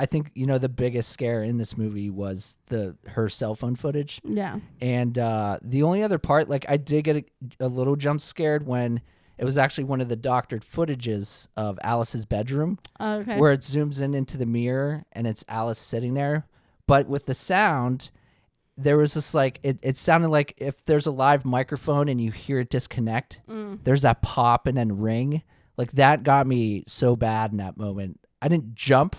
think the biggest scare in this movie was her cell phone footage. Yeah, and the only other part, like I did get a little jump scared when it was actually one of the doctored footages of Alice's bedroom, where it zooms into the mirror and it's Alice sitting there, but with the sound. There was this it sounded like if there's a live microphone and you hear it disconnect, there's that pop and then ring. Like that got me so bad in that moment. I didn't jump,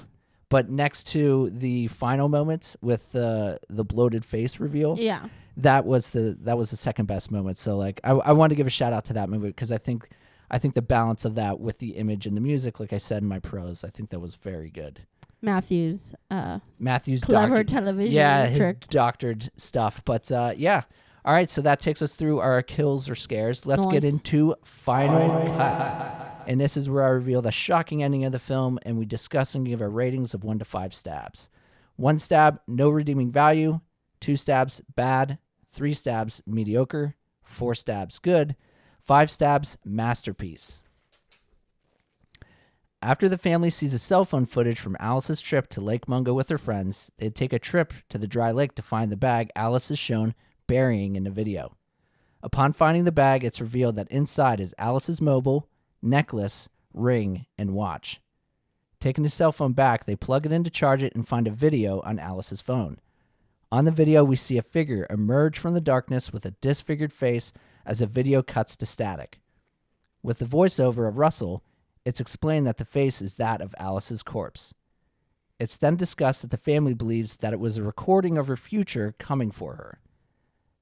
but next to the final moment with the bloated face reveal, that was the second best moment. So like I wanted to give a shout out to that movie because I think the balance of that with the image and the music, like I said in my pros, I think that was very good. Matthew's clever television trick. His doctored stuff. But all right, so that takes us through our kills or scares. Let's get into final cuts. And this is where I reveal the shocking ending of the film, and we discuss and give our ratings of 1 to 5 stabs. 1 stab, no redeeming value. 2 stabs, bad. 3 stabs, mediocre. 4 stabs, good. 5 stabs, masterpiece. After the family sees a cell phone footage from Alice's trip to Lake Mungo with her friends, they take a trip to the dry lake to find the bag Alice is shown burying in the video. Upon finding the bag, it's revealed that inside is Alice's mobile, necklace, ring, and watch. Taking the cell phone back, they plug it in to charge it and find a video on Alice's phone. On the video, we see a figure emerge from the darkness with a disfigured face as the video cuts to static. With the voiceover of Russell, it's explained that the face is that of Alice's corpse. It's then discussed that the family believes that it was a recording of her future coming for her.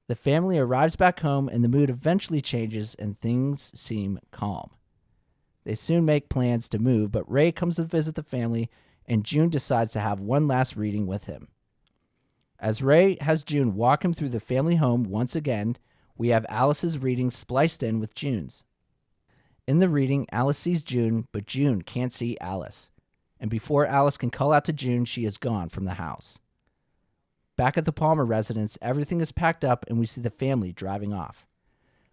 The family arrives back home and the mood eventually changes and things seem calm. They soon make plans to move, but Ray comes to visit the family and June decides to have one last reading with him. As Ray has June walk him through the family home once again, we have Alice's reading spliced in with June's. In the reading, Alice sees June, but June can't see Alice. And before Alice can call out to June, she is gone from the house. Back at the Palmer residence, everything is packed up and we see the family driving off.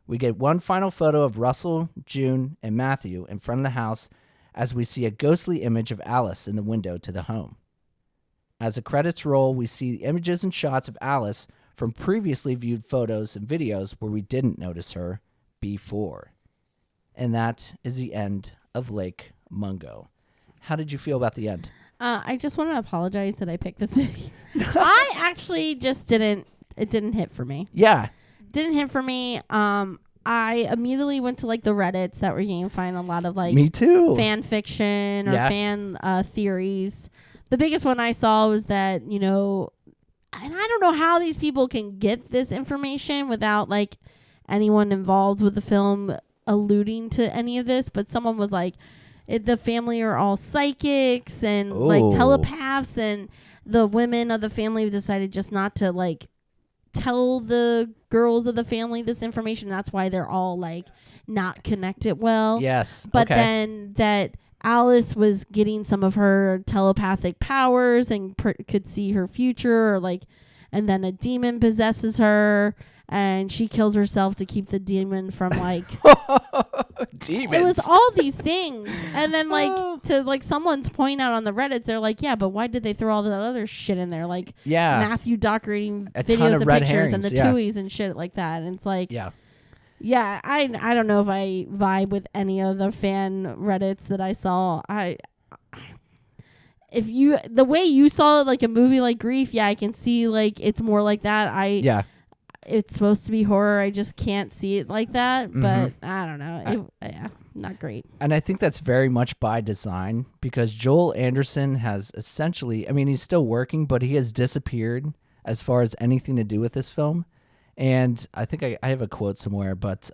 We get one final photo of Russell, June, and Matthew in front of the house as we see a ghostly image of Alice in the window to the home. As the credits roll, we see images and shots of Alice from previously viewed photos and videos where we didn't notice her before. And that is the end of Lake Mungo. How did you feel about the end? I just want to apologize that I picked this movie. I actually just didn't hit for me. Yeah. Didn't hit for me. I immediately went to like the Reddits that where you can find a lot of like me too fan fiction or fan theories. The biggest one I saw was that, and I don't know how these people can get this information without like anyone involved with the film alluding to any of this, but someone was like, the family are all psychics and like telepaths, and the women of the family decided just not to like tell the girls of the family this information. That's why they're all like not connected well. Yes. But then that Alice was getting some of her telepathic powers and could see her future, or like, and then a demon possesses her and she kills herself to keep the demon from like demons. It was all these things. And then like to like someone's point out on the Reddits, they're like, yeah, but why did they throw all that other shit in there? Like Matthew decorating videos and pictures herrings, and the Tuies and shit like that. And it's like Yeah, I don't know if I vibe with any of the fan Reddits that I saw. The way you saw like a movie like Grief, I can see like it's more like that. It's supposed to be horror. I just can't see it like that. Mm-hmm. But I don't know. Not great. And I think that's very much by design, because Joel Anderson has essentially, I mean, he's still working, but he has disappeared as far as anything to do with this film. And I think I have a quote somewhere, but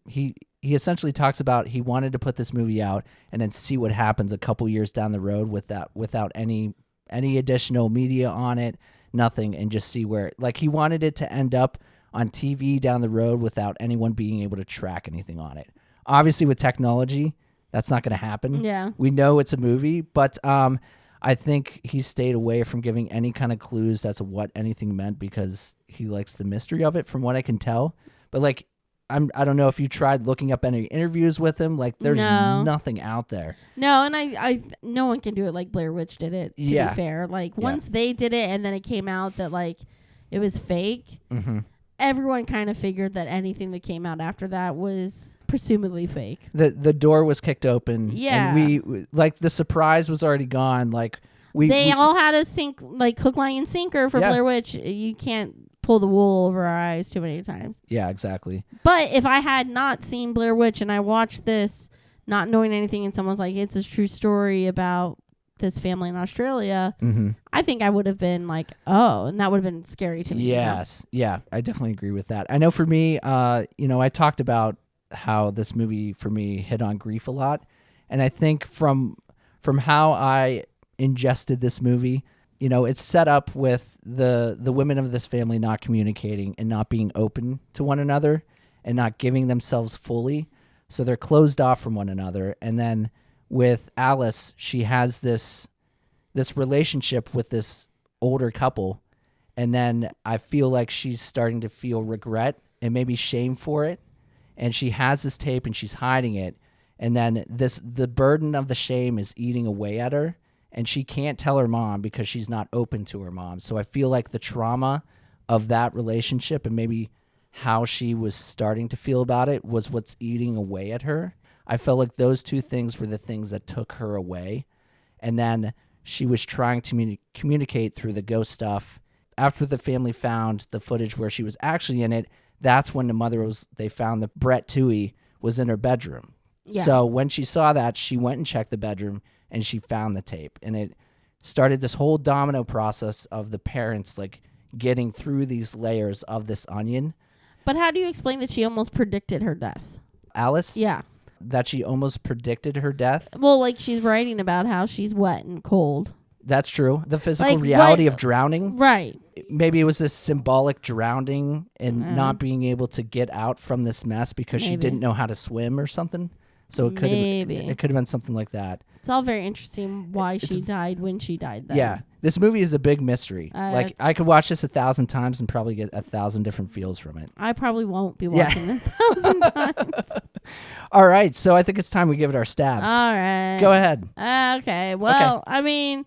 he essentially talks about he wanted to put this movie out and then see what happens a couple years down the road without any additional media on it, nothing, and just see where, like, he wanted it to end up on TV down the road without anyone being able to track anything on it. Obviously, with technology, that's not going to happen. Yeah. We know it's a movie, but I think he stayed away from giving any kind of clues as to what anything meant because he likes the mystery of it, from what I can tell. But like, I don't know if you tried looking up any interviews with him. Like, there's nothing out there. No, and I no one can do it like Blair Witch did it. To be fair, like once they did it, and then it came out that like it was fake. Mm-hmm. Everyone kind of figured that anything that came out after that was presumably fake. The door was kicked open. Yeah, and we like the surprise was already gone. Like they all had a sink, like hook, line, and sinker for Blair Witch. You can't pull the wool over our eyes too many times. Yeah, exactly. But if I had not seen Blair Witch and I watched this, not knowing anything, and someone's like, "It's a true story about this family in Australia," I think I would have been like, "Oh," and that would have been scary to me. Yes, yeah, I definitely agree with that. I know for me, I talked about how this movie for me hit on grief a lot, and I think from how I ingested this movie, it's set up with the women of this family not communicating and not being open to one another and not giving themselves fully, so they're closed off from one another. And then with Alice, she has this relationship with this older couple, and then I feel like she's starting to feel regret and maybe shame for it, and she has this tape and she's hiding it, and then the burden of the shame is eating away at her, and she can't tell her mom because she's not open to her mom. So I feel like the trauma of that relationship and maybe how she was starting to feel about it was what's eating away at her. I felt like those two things were the things that took her away. And then she was trying to communicate through the ghost stuff. After the family found the footage where she was actually in it, that's when they found that Brett Toohey was in her bedroom. Yeah. So when she saw that, she went and checked the bedroom and she found the tape. And it started this whole domino process of the parents like getting through these layers of this onion. But how do you explain that she almost predicted her death? Alice? Yeah. That she almost predicted her death? Well, like she's writing about how she's wet and cold. That's true. The physical reality of drowning. Right. Maybe it was this symbolic drowning and not being able to get out from this mess because she didn't know how to swim or something. So it could have been something like that. It's all very interesting why she died when she died. Then. Yeah. This movie is a big mystery. Like I could watch this 1,000 times and probably get 1,000 different feels from it. I probably won't be watching it 1,000 times. All right. So I think it's time we give it our stabs. All right. Go ahead. Okay. Well, I mean,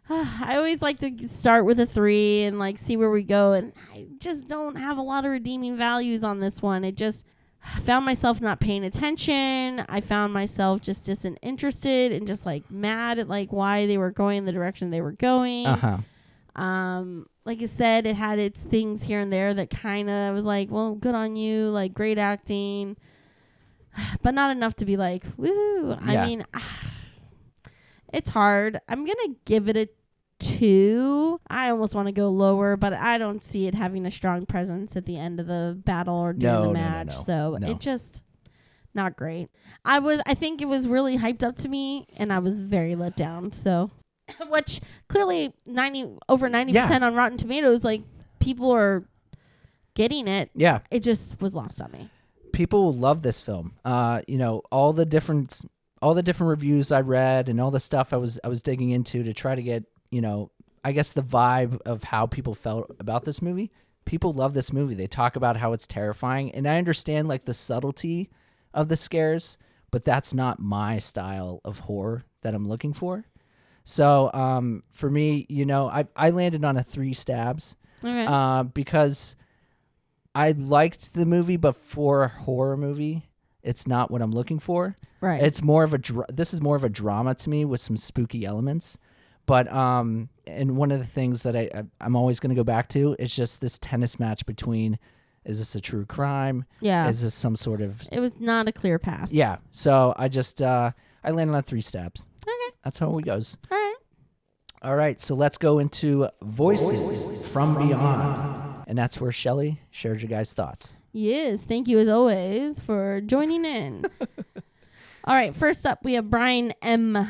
I always like to start with a 3 and like see where we go. And I just don't have a lot of redeeming values on this one. I found myself not paying attention. I found myself just disinterested and just like mad at like why they were going the direction they were going. Like I said, it had its things here and there that kind of was like, well, good on you, like great acting, but not enough to be like, woo. Yeah. I mean, it's hard. I'm gonna give it a 2. I almost want to go lower, but I don't see it having a strong presence at the end of the battle or during the match. So it just not great. I think it was really hyped up to me, and I was very let down. So, which clearly over 90% on Rotten Tomatoes, like people are getting it. Yeah, it just was lost on me. People will love this film. All the different reviews I read and all the stuff I was digging into to try to get. I guess the vibe of how people felt about this movie. People love this movie. They talk about how it's terrifying. And I understand like the subtlety of the scares, but that's not my style of horror that I'm looking for. So for me, I landed on a 3 stabs because I liked the movie, but for a horror movie, it's not what I'm looking for. Right. It's more of this is more of a drama to me with some spooky elements. But and one of the things that I'm always going to go back to is just this tennis match between, is this a true crime? Yeah. Is this some sort of... It was not a clear path. Yeah. So I just, I landed on 3 stabs. Okay. That's how it goes. All right. All right. So let's go into Voices from Beyond. And that's where Shelly shared your guys' thoughts. Yes. Thank you as always for joining in. All right. First up, we have Brian M.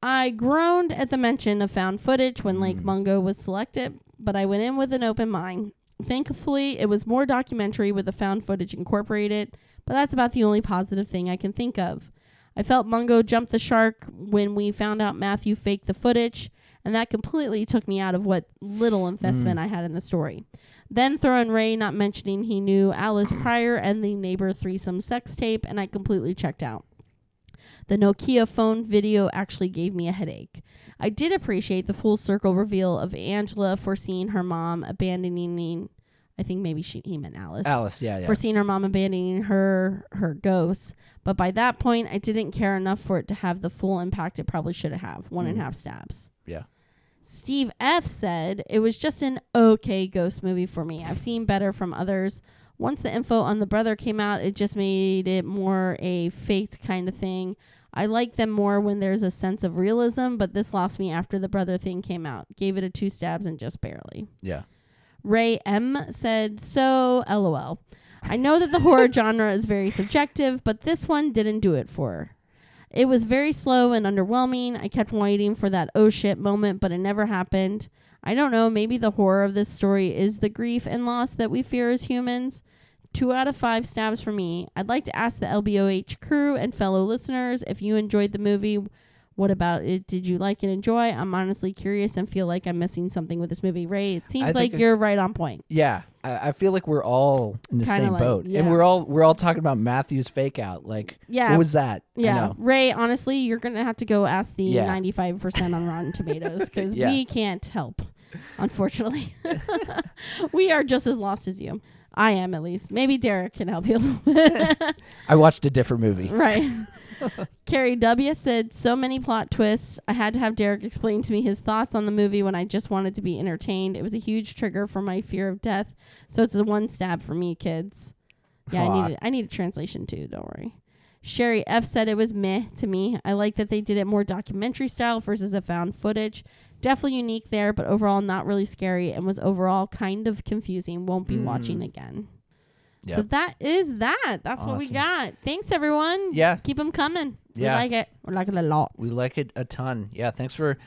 I groaned at the mention of found footage when Lake Mungo was selected, but I went in with an open mind. Thankfully, it was more documentary with the found footage incorporated, but that's about the only positive thing I can think of. I felt Mungo jumped the shark when we found out Matthew faked the footage, and that completely took me out of what little investment I had in the story. Then throw in Ray not mentioning he knew Alice prior and the neighbor threesome sex tape, and I completely checked out. The Nokia phone video actually gave me a headache. I did appreciate the full circle reveal of Angela foreseeing her mom abandoning, I think maybe he meant Alice. Alice, yeah. Foreseeing her mom abandoning her ghosts. But by that point, I didn't care enough for it to have the full impact it probably should have. 1.5 stabs. Yeah. Steve F. said, it was just an okay ghost movie for me. I've seen better from others. Once the info on the brother came out, it just made it more a faked kind of thing. I like them more when there's a sense of realism, but this lost me after the brother thing came out. Gave it a 2 stabs and just barely. Yeah. Ray M. said, so, LOL. I know that the horror genre is very subjective, but this one didn't do it for her. It was very slow and underwhelming. I kept waiting for that oh shit moment, but it never happened. I don't know, maybe the horror of this story is the grief and loss that we fear as humans. 2 out of 5 stabs for me. I'd like to ask the LBOH crew and fellow listeners if you enjoyed the movie. What about it? Did you like and enjoy? I'm honestly curious and feel like I'm missing something with this movie. Ray, it seems like you're right on point. Yeah, I feel like we're all in the same boat, yeah. and we're all talking about Matthew's fake out. Like, what was that? Yeah, Ray. Honestly, you're gonna have to go ask the 95% on Rotten Tomatoes because we can't help, unfortunately. We are just as lost as you. I am, at least. Maybe Derek can help you a little bit. I watched a different movie. Right. Carrie W. said, so many plot twists. I had to have Derek explain to me his thoughts on the movie when I just wanted to be entertained. It was a huge trigger for my fear of death. So it's a 1 stab for me, kids. Yeah, I need a translation too. Don't worry. Sherry F. said it was meh to me. I like that they did it more documentary style versus a found footage. Definitely unique there, but overall not really scary and was overall kind of confusing. Won't be watching again. Yep. So that is that. That's awesome. What we got. Thanks, everyone. Yeah. Keep them coming. Yeah. We like it. We like it a lot. We like it a ton. Yeah. Thanks for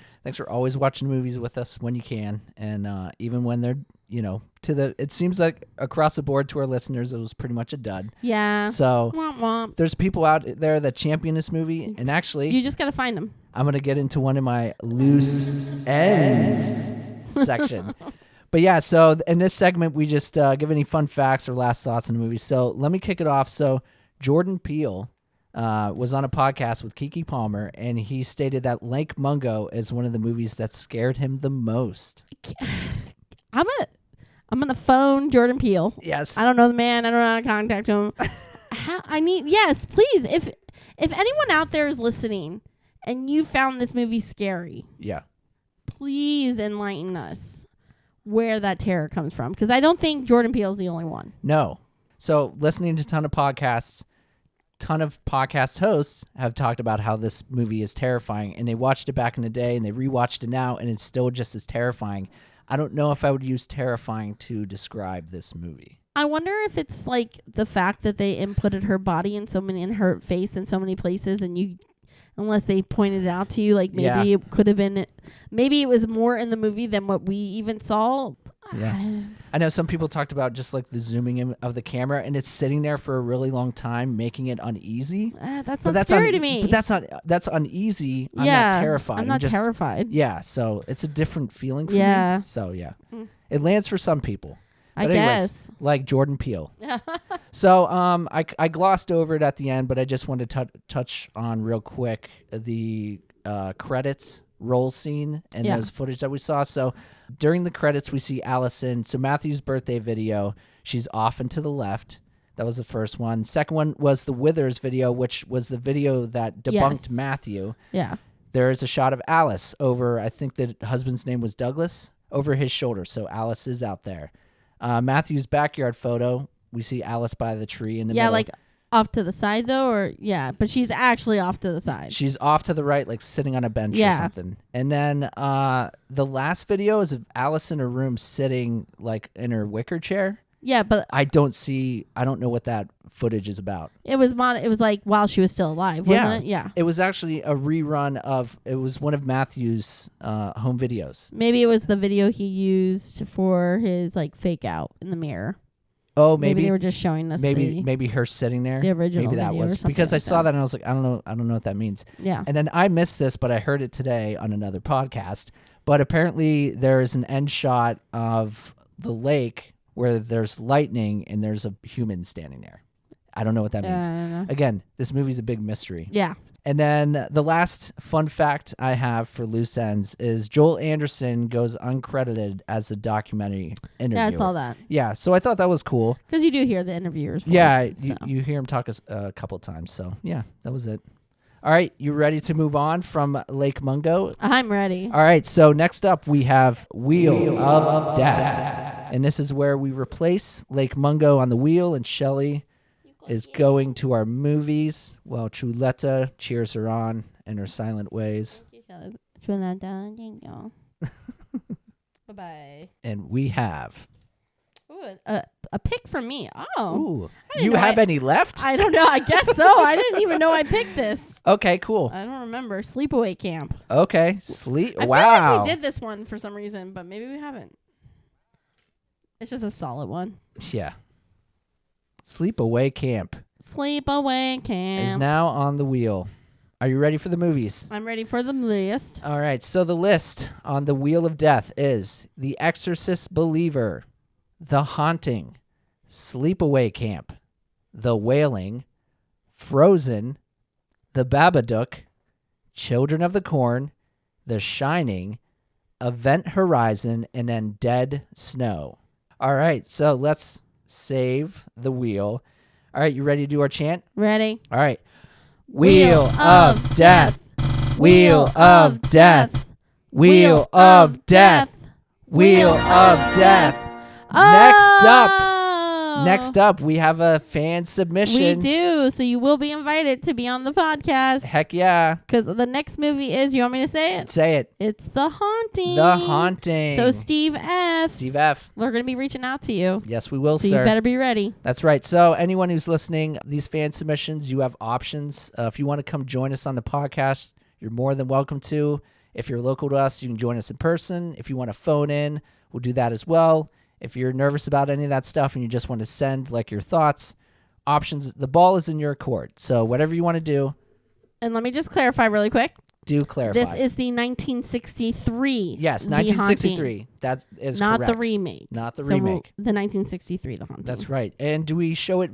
always watching movies with us when you can. And even when they're, it seems like across the board to our listeners, it was pretty much a dud. Yeah. So womp womp. There's people out there that champion this movie. And actually, you just got to find them. I'm going to get into one of my loose ends section. But yeah, so in this segment, we just give any fun facts or last thoughts on the movie. So let me kick it off. So Jordan Peele was on a podcast with Keke Palmer, and he stated that Lake Mungo is one of the movies that scared him the most. I'm gonna phone Jordan Peele. Yes. I don't know the man. I don't know how to contact him. Yes, please. If anyone out there is listening and you found this movie scary, please enlighten us where that terror comes from, because I don't think Jordan Peele's the only one. No. So listening to ton of podcast hosts have talked about how this movie is terrifying, and they watched it back in the day and they rewatched it now, and it's still just as terrifying. I don't know if I would use terrifying to describe this movie. I wonder if it's like the fact that they inputted her body in her face in so many places, and unless they pointed it out to you, like maybe it could have been, maybe it was more in the movie than what we even saw. Yeah. I know some people talked about just like the zooming in of the camera, and it's sitting there for a really long time, making it uneasy. That's not scary to me. But that's uneasy. I'm not terrified. I'm not terrified. Yeah. So it's a different feeling for me. So it lands for some people. But guess. Like Jordan Peele. So I glossed over it at the end, but I just wanted to touch on real quick the credits roll scene and those footage that we saw. So during the credits, we see Allison. So Matthew's birthday video, she's off and to the left. That was the first one. Second one was the Withers video, which was the video that debunked Matthew. Yeah. There is a shot of Alice over, I think the husband's name was Douglas, over his shoulder. So Alice is out there. Matthew's backyard photo, we see Alice by the tree in the middle. Yeah, like off to the side though, but she's actually off to the side. She's off to the right, like sitting on a bench or something. And then the last video is of Alice in her room sitting like in her wicker chair. Yeah, but I don't know what that footage is about. It was like while she was still alive, wasn't it? Yeah. It was actually a rerun it was one of Matthew's home videos. Maybe it was the video he used for his like fake out in the mirror. Oh, maybe they were just showing us maybe her sitting there. The original maybe that was because I saw that and I was like, I don't know what that means. Yeah. And then I missed this, but I heard it today on another podcast. But apparently there is an end shot of the lake where there's lightning and there's a human standing there. I don't know what that means. I don't know. Again, this movie's a big mystery. Yeah. And then the last fun fact I have for loose ends is Joel Anderson goes uncredited as a documentary interviewer. Yeah, I saw that. Yeah, so I thought that was cool. Because you do hear the interviewers' voice. Yeah, so. you hear him talk a couple times. So, yeah, that was it. All right, you ready to move on from Lake Mungo? I'm ready. All right, so next up we have Wheel of Death. And this is where we replace Lake Mungo on the wheel, and Shelly is going to our movies while Chuleta cheers her on in her silent ways. Bye-bye. And we have... Ooh, a pick from me. Oh. Ooh. You have any left? I don't know. I guess so. I didn't even know I picked this. Okay, cool. I don't remember. Sleepaway Camp. Okay. I feel like we did this one for some reason, but maybe we haven't. It's just a solid one. Yeah. Sleepaway Camp. Sleepaway Camp is now on the wheel. Are you ready for the movies? I'm ready for the list. All right. So the list on the Wheel of Death is The Exorcist Believer, The Haunting, Sleepaway Camp, The Wailing, Frozen, The Babadook, Children of the Corn, The Shining, Event Horizon, and then Dead Snow. All right, so let's save the wheel. All right, you ready to do our chant? Ready. All right. Wheel of Death. Wheel of Death. Wheel of Death. Wheel of Death. Next up, we have a fan submission. We do. So you will be invited to be on the podcast. Heck yeah. Because the next movie is, you want me to say it? Say it. It's The Haunting. The Haunting. So Steve F. Steve F. We're going to be reaching out to you. Yes, we will, so sir. You better be ready. That's right. So anyone who's listening, these fan submissions, you have options. If you want to come join us on the podcast, you're more than welcome to. If you're local to us, you can join us in person. If you want to phone in, we'll do that as well. If you're nervous about any of that stuff and you just want to send like your thoughts, options, the ball is in your court. So whatever you want to do. And let me just clarify really quick. Do clarify. This is the 1963. Yes, 1963. That is not correct. The remake. Not the remake. The 1963, The Haunting. That's right. And do we show it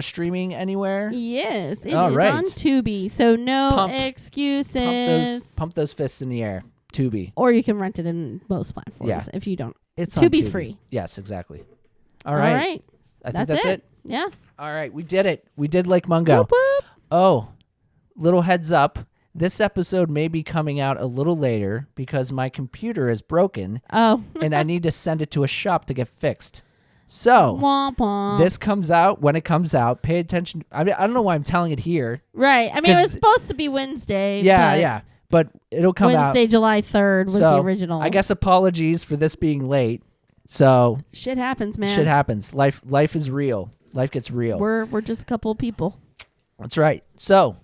streaming anywhere? Yes, it is right. on Tubi. So no excuses. Pump those fists in the air. Tubi. Or you can rent it in most platforms if you don't. It's Tubi's on Tubi. free. Yes, exactly. All right. I think that's it. Yeah. All right. We did it. We did Lake Mungo. Whoop, whoop. Oh, little heads up. This episode may be coming out a little later because my computer is broken. Oh. and I need to send it to a shop to get fixed. So womp womp. This comes out when it comes out. Pay attention. I don't know why I'm telling it here. Right. I mean, it was supposed to be Wednesday. Yeah. But it'll come out. Wednesday, July 3rd was the original. I guess apologies for this being late. So shit happens, man. Shit happens. Life is real. Life gets real. We're just a couple of people. That's right. So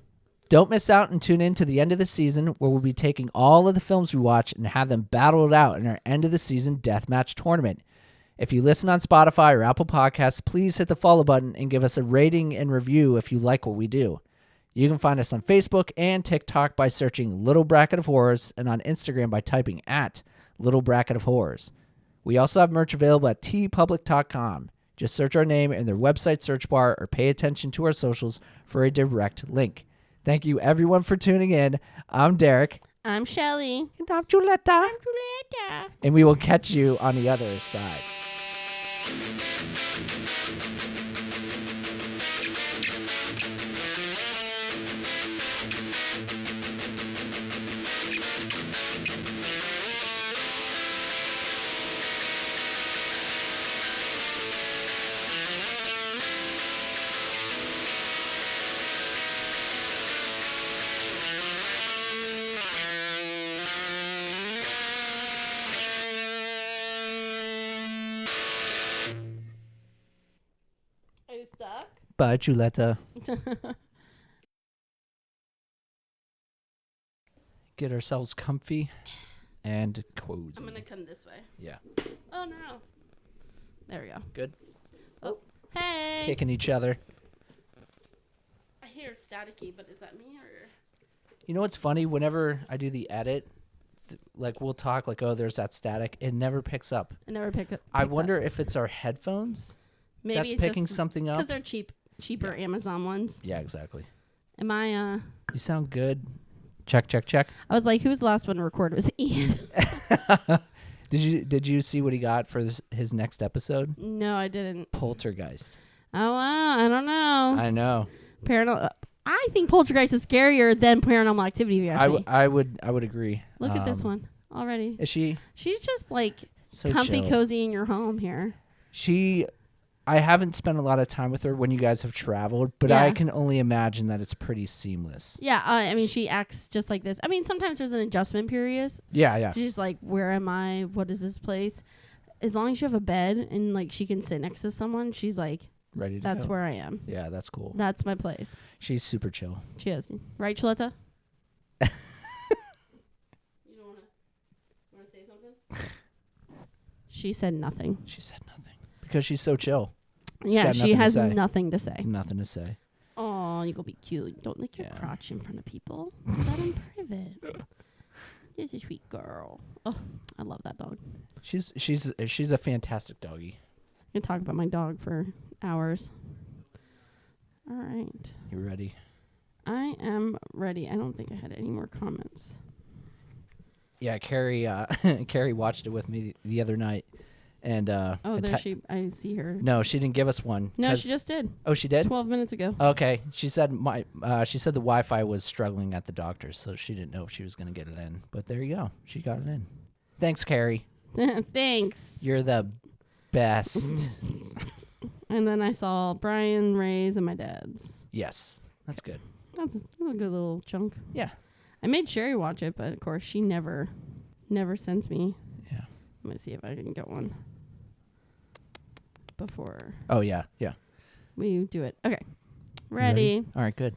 don't miss out and tune in to the end of the season where we'll be taking all of the films we watch and have them battle it out in our end of the season deathmatch tournament. If you listen on Spotify or Apple Podcasts, please hit the follow button and give us a rating and review if you like what we do. You can find us on Facebook and TikTok by searching Little Bracket of Horrors and on Instagram by typing at Little Bracket of Horrors. We also have merch available at tpublic.com. Just search our name in their website search bar or pay attention to our socials for a direct link. Thank you everyone for tuning in. I'm Derek. I'm Shelly. And I'm Juletta. And we will catch you on the other side. Bye, Juletta. Get ourselves comfy and cozy. I'm going to come this way. Yeah. Oh, no. There we go. Good. Oh, hey. Kicking each other. I hear staticky, but is that me or? You know what's funny? Whenever I do the edit, like we'll talk like, oh, there's that static. It never picks up. It never picks up. I wonder if it's our headphones. Maybe that's it's picking just something up because they're cheaper Amazon ones. Yeah, exactly. Am I? You sound good. Check. I was like, who's the last one to record? It was Ian. Did you see what he got for his next episode? No, I didn't. Poltergeist. Oh wow, I don't know. I know. I think Poltergeist is scarier than Paranormal Activity. If you ask me. I would agree. Look at this one already. Is she? She's just like so comfy, chill. cozy in your home here. I haven't spent a lot of time with her when you guys have traveled, but I can only imagine that it's pretty seamless. Yeah, I mean, she acts just like this. I mean, sometimes there's an adjustment period. Yeah. She's like, where am I? What is this place? As long as you have a bed and like she can sit next to someone, she's like, ready to that's go. where I am. Yeah, that's cool. That's my place. She's super chill. She is. Right, Choletta? You don't want to say something? She said nothing. Because she's so chill. Yeah, she has nothing to say. Nothing to say. Oh, you go be cute. Don't lick your crotch in front of people. Do that in private. She's a sweet girl. Oh, I love that dog. She's a fantastic doggy. I can talk about my dog for hours. All right. You ready? I am ready. I don't think I had any more comments. Yeah, Carrie watched it with me the other night. And I see her. No, she didn't give us one. No, she just did. Oh, she did? 12 minutes ago. Okay. She said the Wi-Fi was struggling at the doctor's, so she didn't know if she was going to get it in. But there you go. She got it in. Thanks, Carrie. Thanks. You're the best. And then I saw Brian, Ray's, and my dad's. Yes. That's good. That's a good little chunk. Yeah. I made Sherry watch it, but of course she never sends me. Yeah. Let me see if I can get one before. Oh, yeah. We do it. Okay. Ready? All right, good.